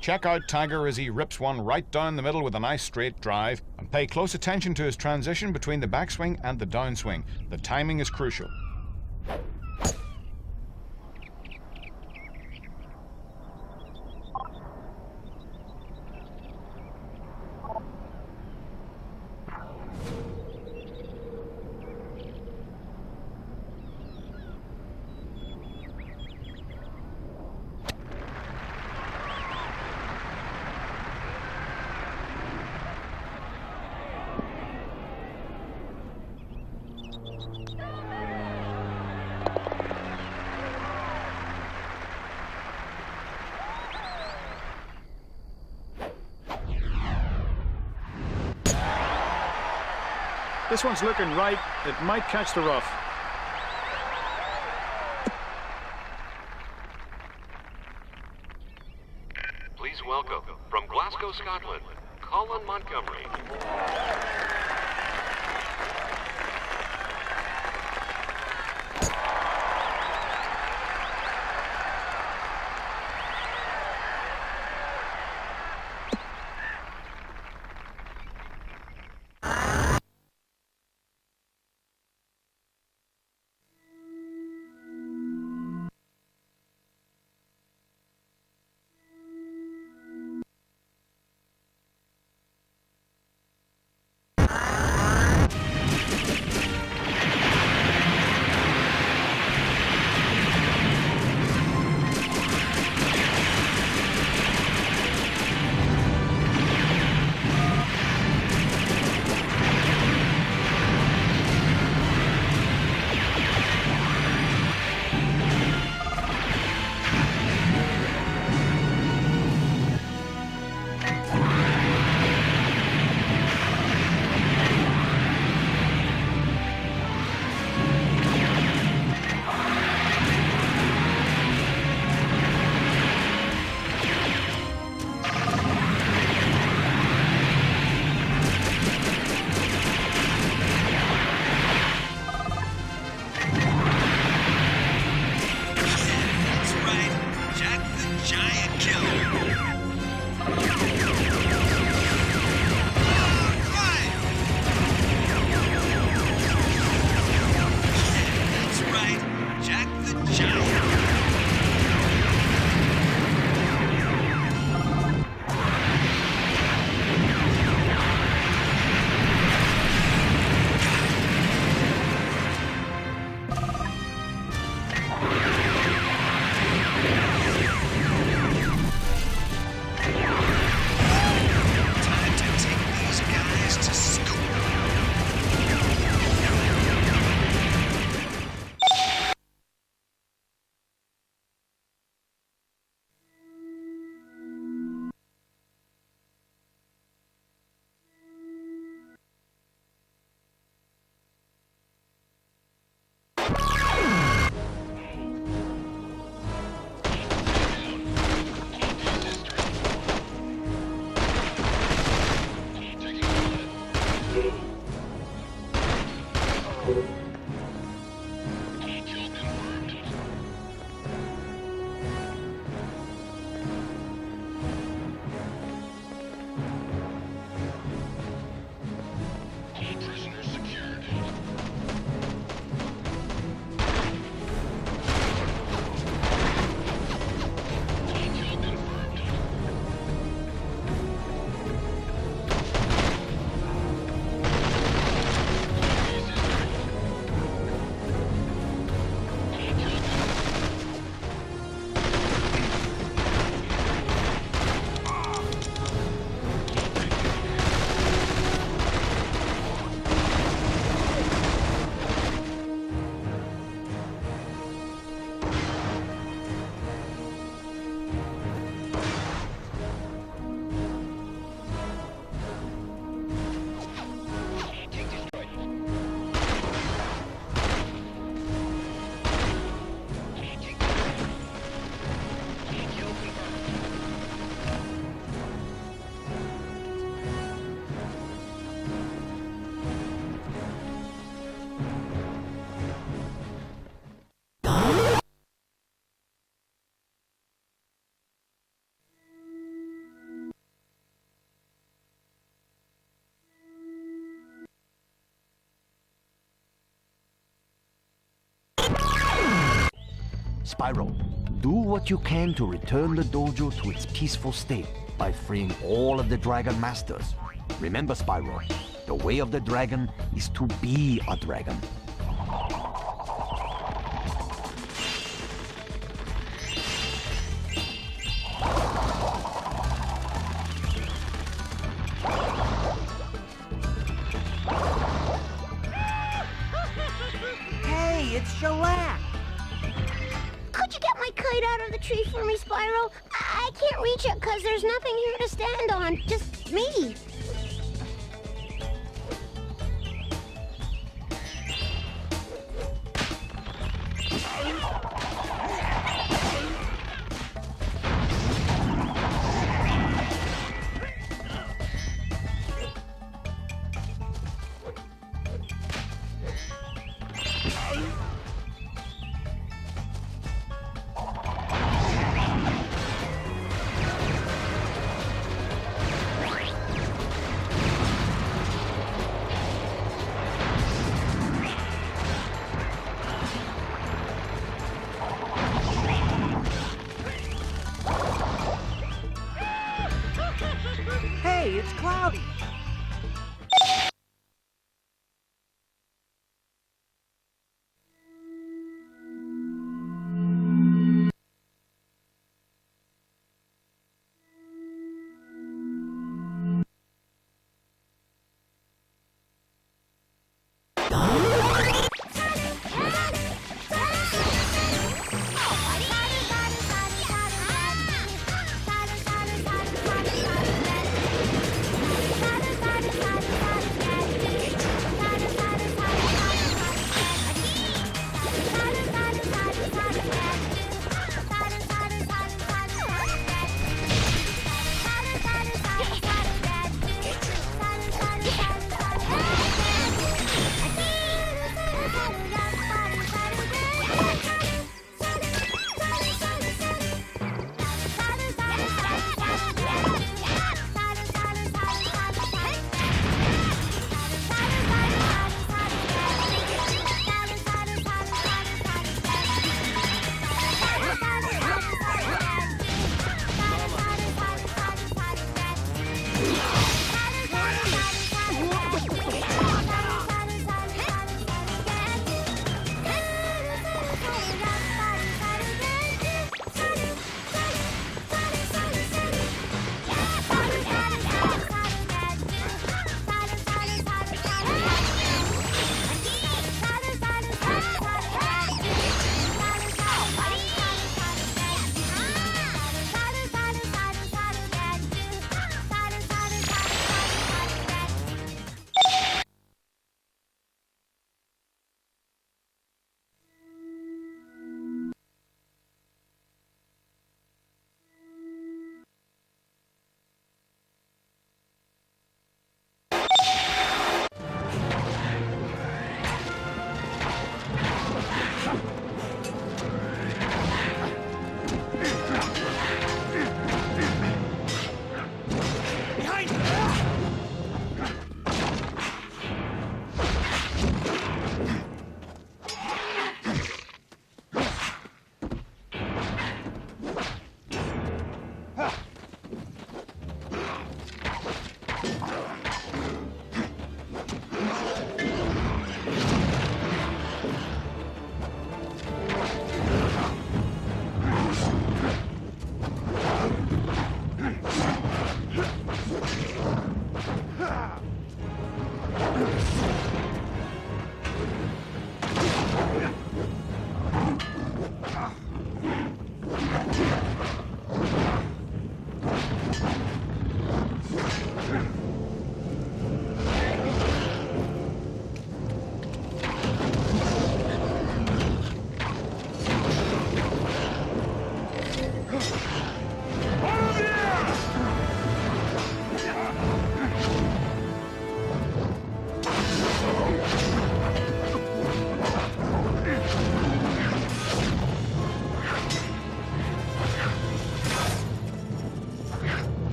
Check out Tiger as he rips one right down the middle with a nice straight drive, and pay close attention to his transition between the backswing and the downswing. The timing is crucial. This one's looking right. It might catch the rough. Please welcome, from Glasgow, Scotland, Colin Montgomery. Spyro, do what you can to return the dojo to its peaceful state by freeing all of the Dragon Masters. Remember, Spyro, the way of the dragon is to be a dragon. Hey, it's Shellac! Could you get my kite out of the tree for me, Spyro? I can't reach it because there's nothing here to stand on, just me.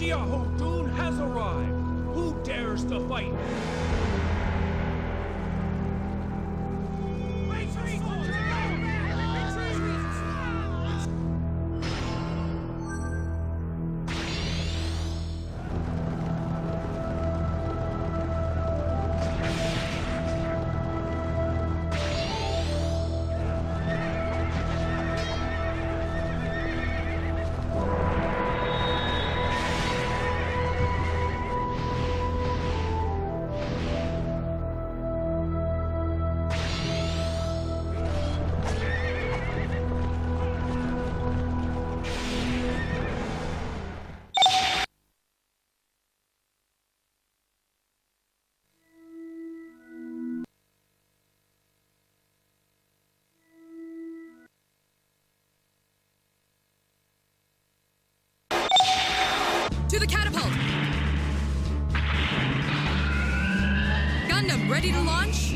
Xiahou has arrived. Who dares to fight? To the catapult! Gundam, ready to launch?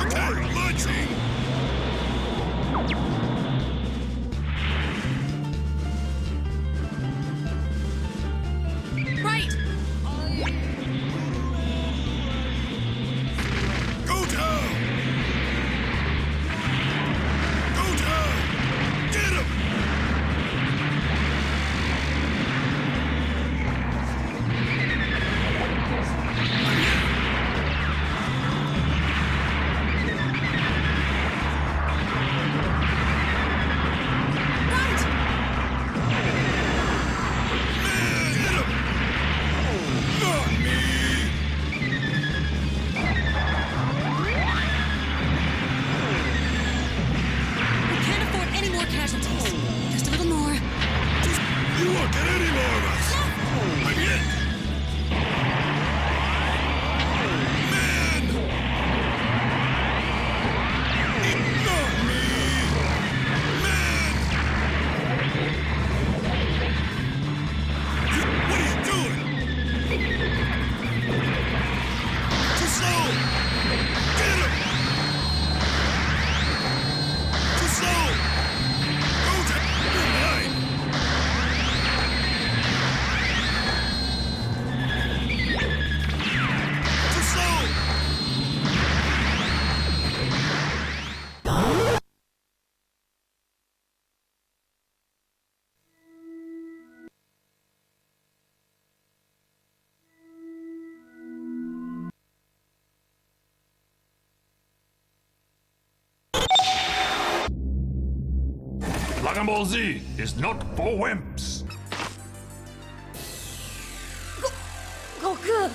Okay, launching! Right! Go down! Go down! Get him! We can't afford any more casualties. Just a little more. You won't get any more of us! I'm it! Man! Not me! Man! What are you doing? Too slow! Get him! Too slow! Go to... You're mine! Too slow! Dragon Ball Z is not for wimps. Goku!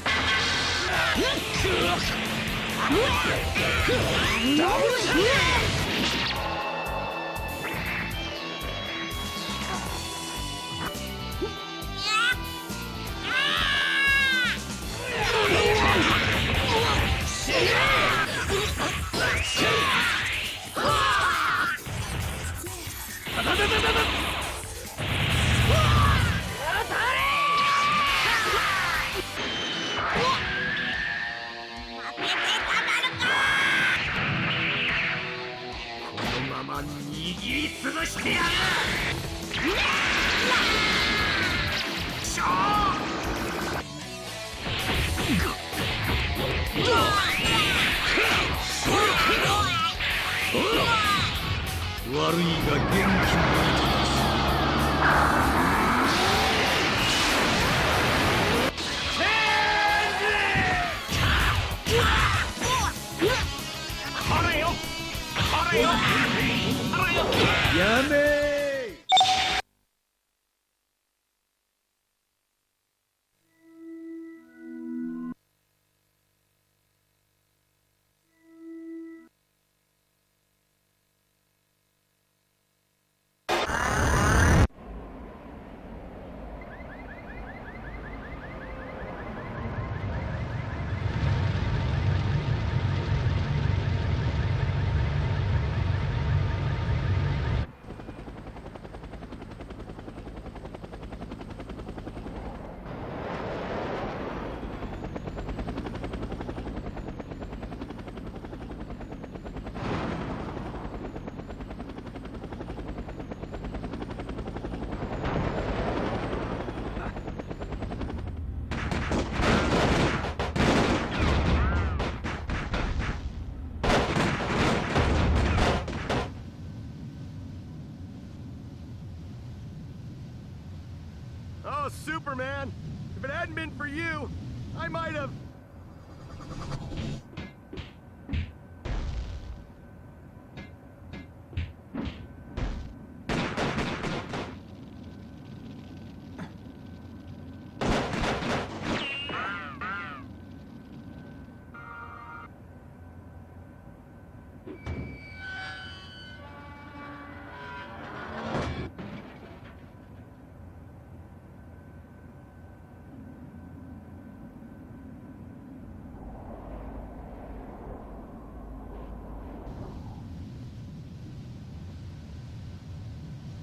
Oh, Superman! If it hadn't been for you, I might have...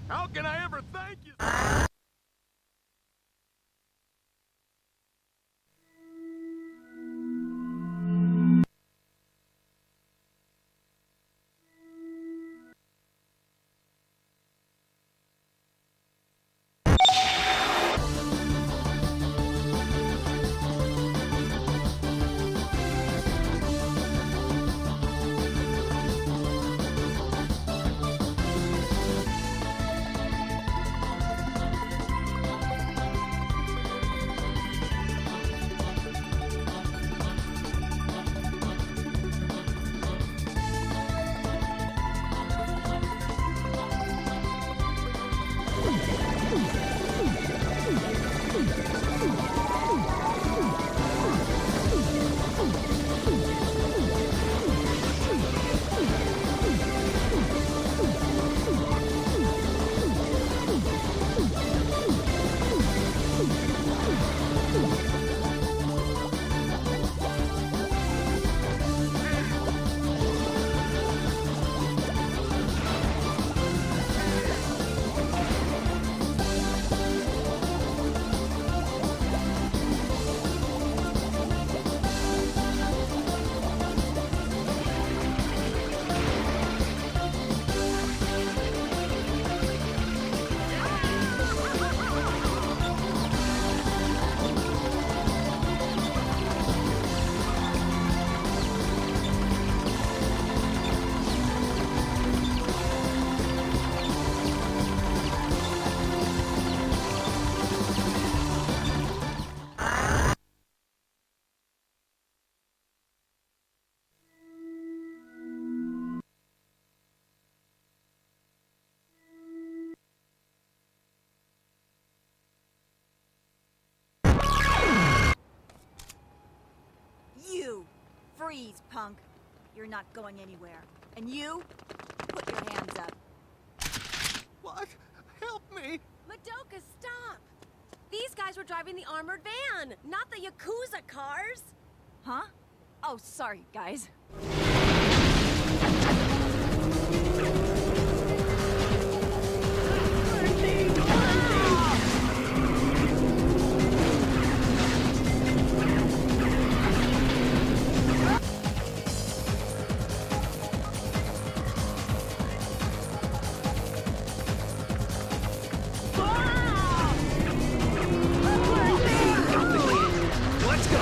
How can I ever thank you? Freeze, punk. You're not going anywhere. And you, put your hands up. What? Help me! Madoka, stop! These guys were driving the armored van, not the Yakuza cars! Huh? Oh, sorry, guys. Let's go!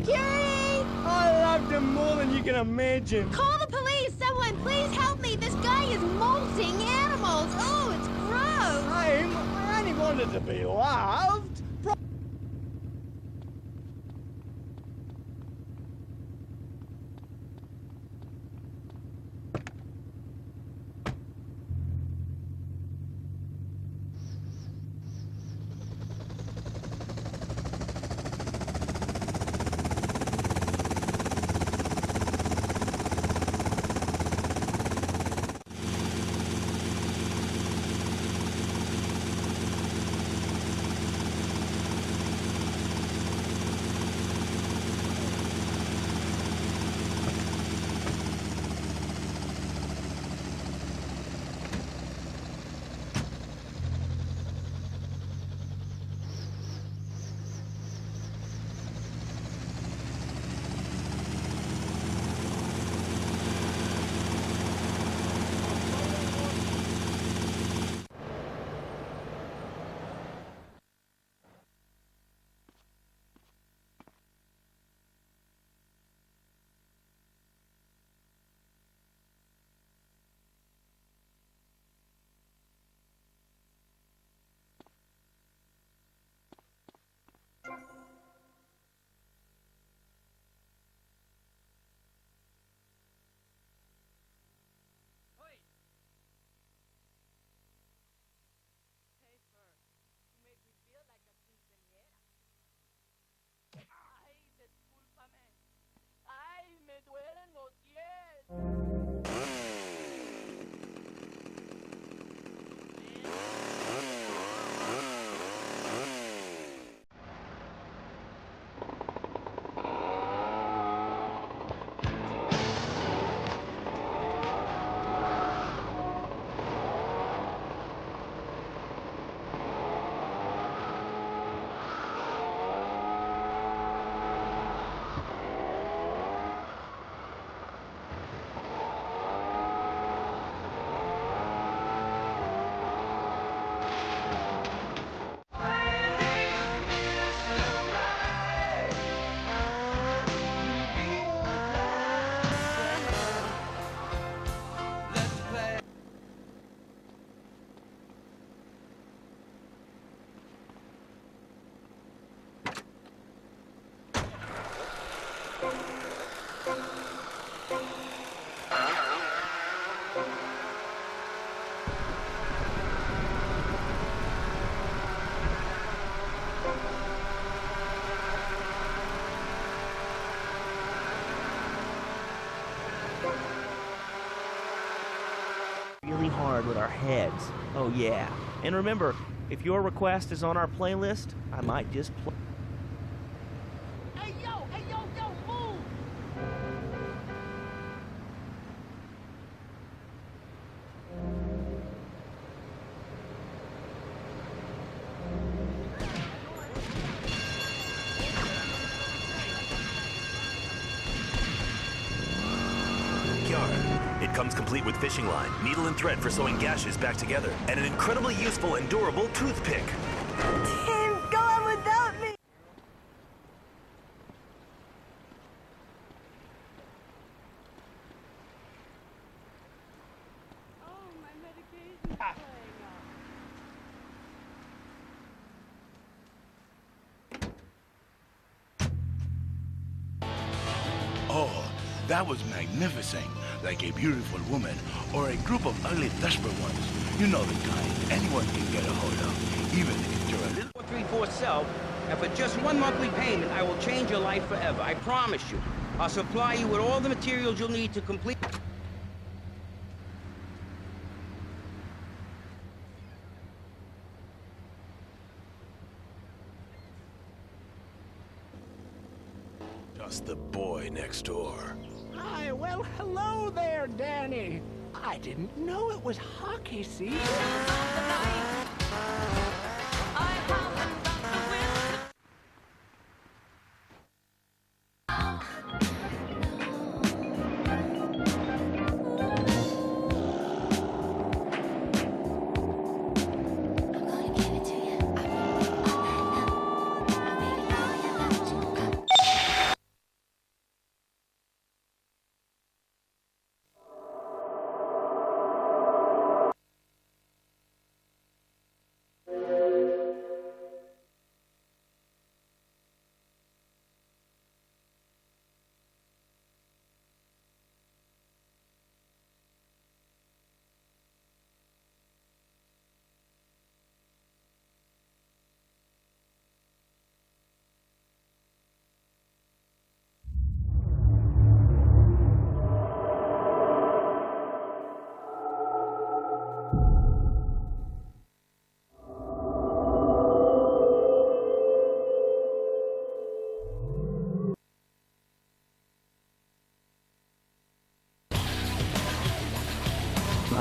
Security! I love them more than you can imagine. Call the police! Someone, please help me! This guy is molting animals! Oh, it's gross! I only wanted to be loved. Really hard with our heads. Oh yeah. And remember, if your request is on our playlist, I might just play. Hey yo, move! It comes complete with fishing line, needle and thread for sewing gashes back together, and an incredibly useful and durable toothpick. Tim, go on without me! Oh, that was magnificent. Like a beautiful woman or a group of ugly, desperate ones. You know the kind anyone can get a hold of, even if you're a little... 434 Cell, and for just one monthly payment, I will change your life forever. I promise you. I'll supply you with all the materials you'll need to complete... Just the boy next door. Hi, well, hello there, Danny. I didn't know it was hockey season.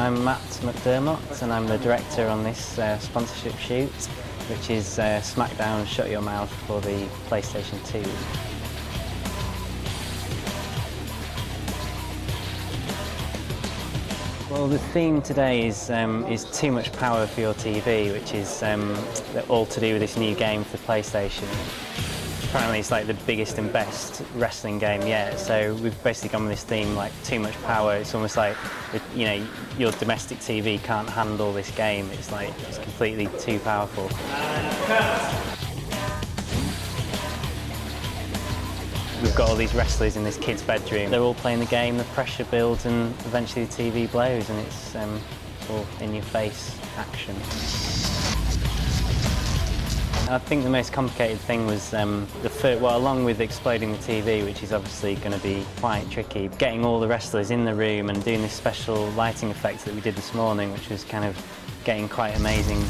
I'm Matt McDermott and I'm the director on this sponsorship shoot, which is Smackdown Shut Your Mouth for the PlayStation 2. Well, the theme today is too much power for your TV, which is all to do with this new game for the PlayStation. Apparently it's like the biggest and best wrestling game yet, so we've basically gone with this theme, like too much power. It's almost like, you know, your domestic TV can't handle this game. It's like, it's completely too powerful. We've got all these wrestlers in this kid's bedroom. They're all playing the game, the pressure builds, and eventually the TV blows, and it's all in-your-face action. I think the most complicated thing was along with exploding the TV, which is obviously going to be quite tricky, getting all the wrestlers in the room and doing this special lighting effect that we did this morning, which was kind of getting quite amazing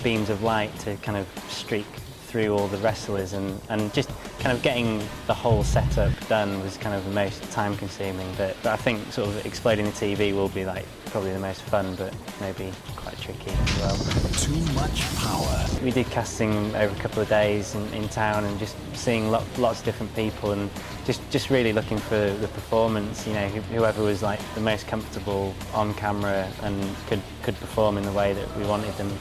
beams of light to kind of streak through all the wrestlers, and just kind of getting the whole setup done was kind of the most time-consuming. But I think sort of exploding the TV will be like probably the most fun, but maybe quite tricky as well. Too much power. We did casting over a couple of days in town and just seeing lots of different people and just really looking for the performance. You know, whoever was like the most comfortable on camera and could perform in the way that we wanted them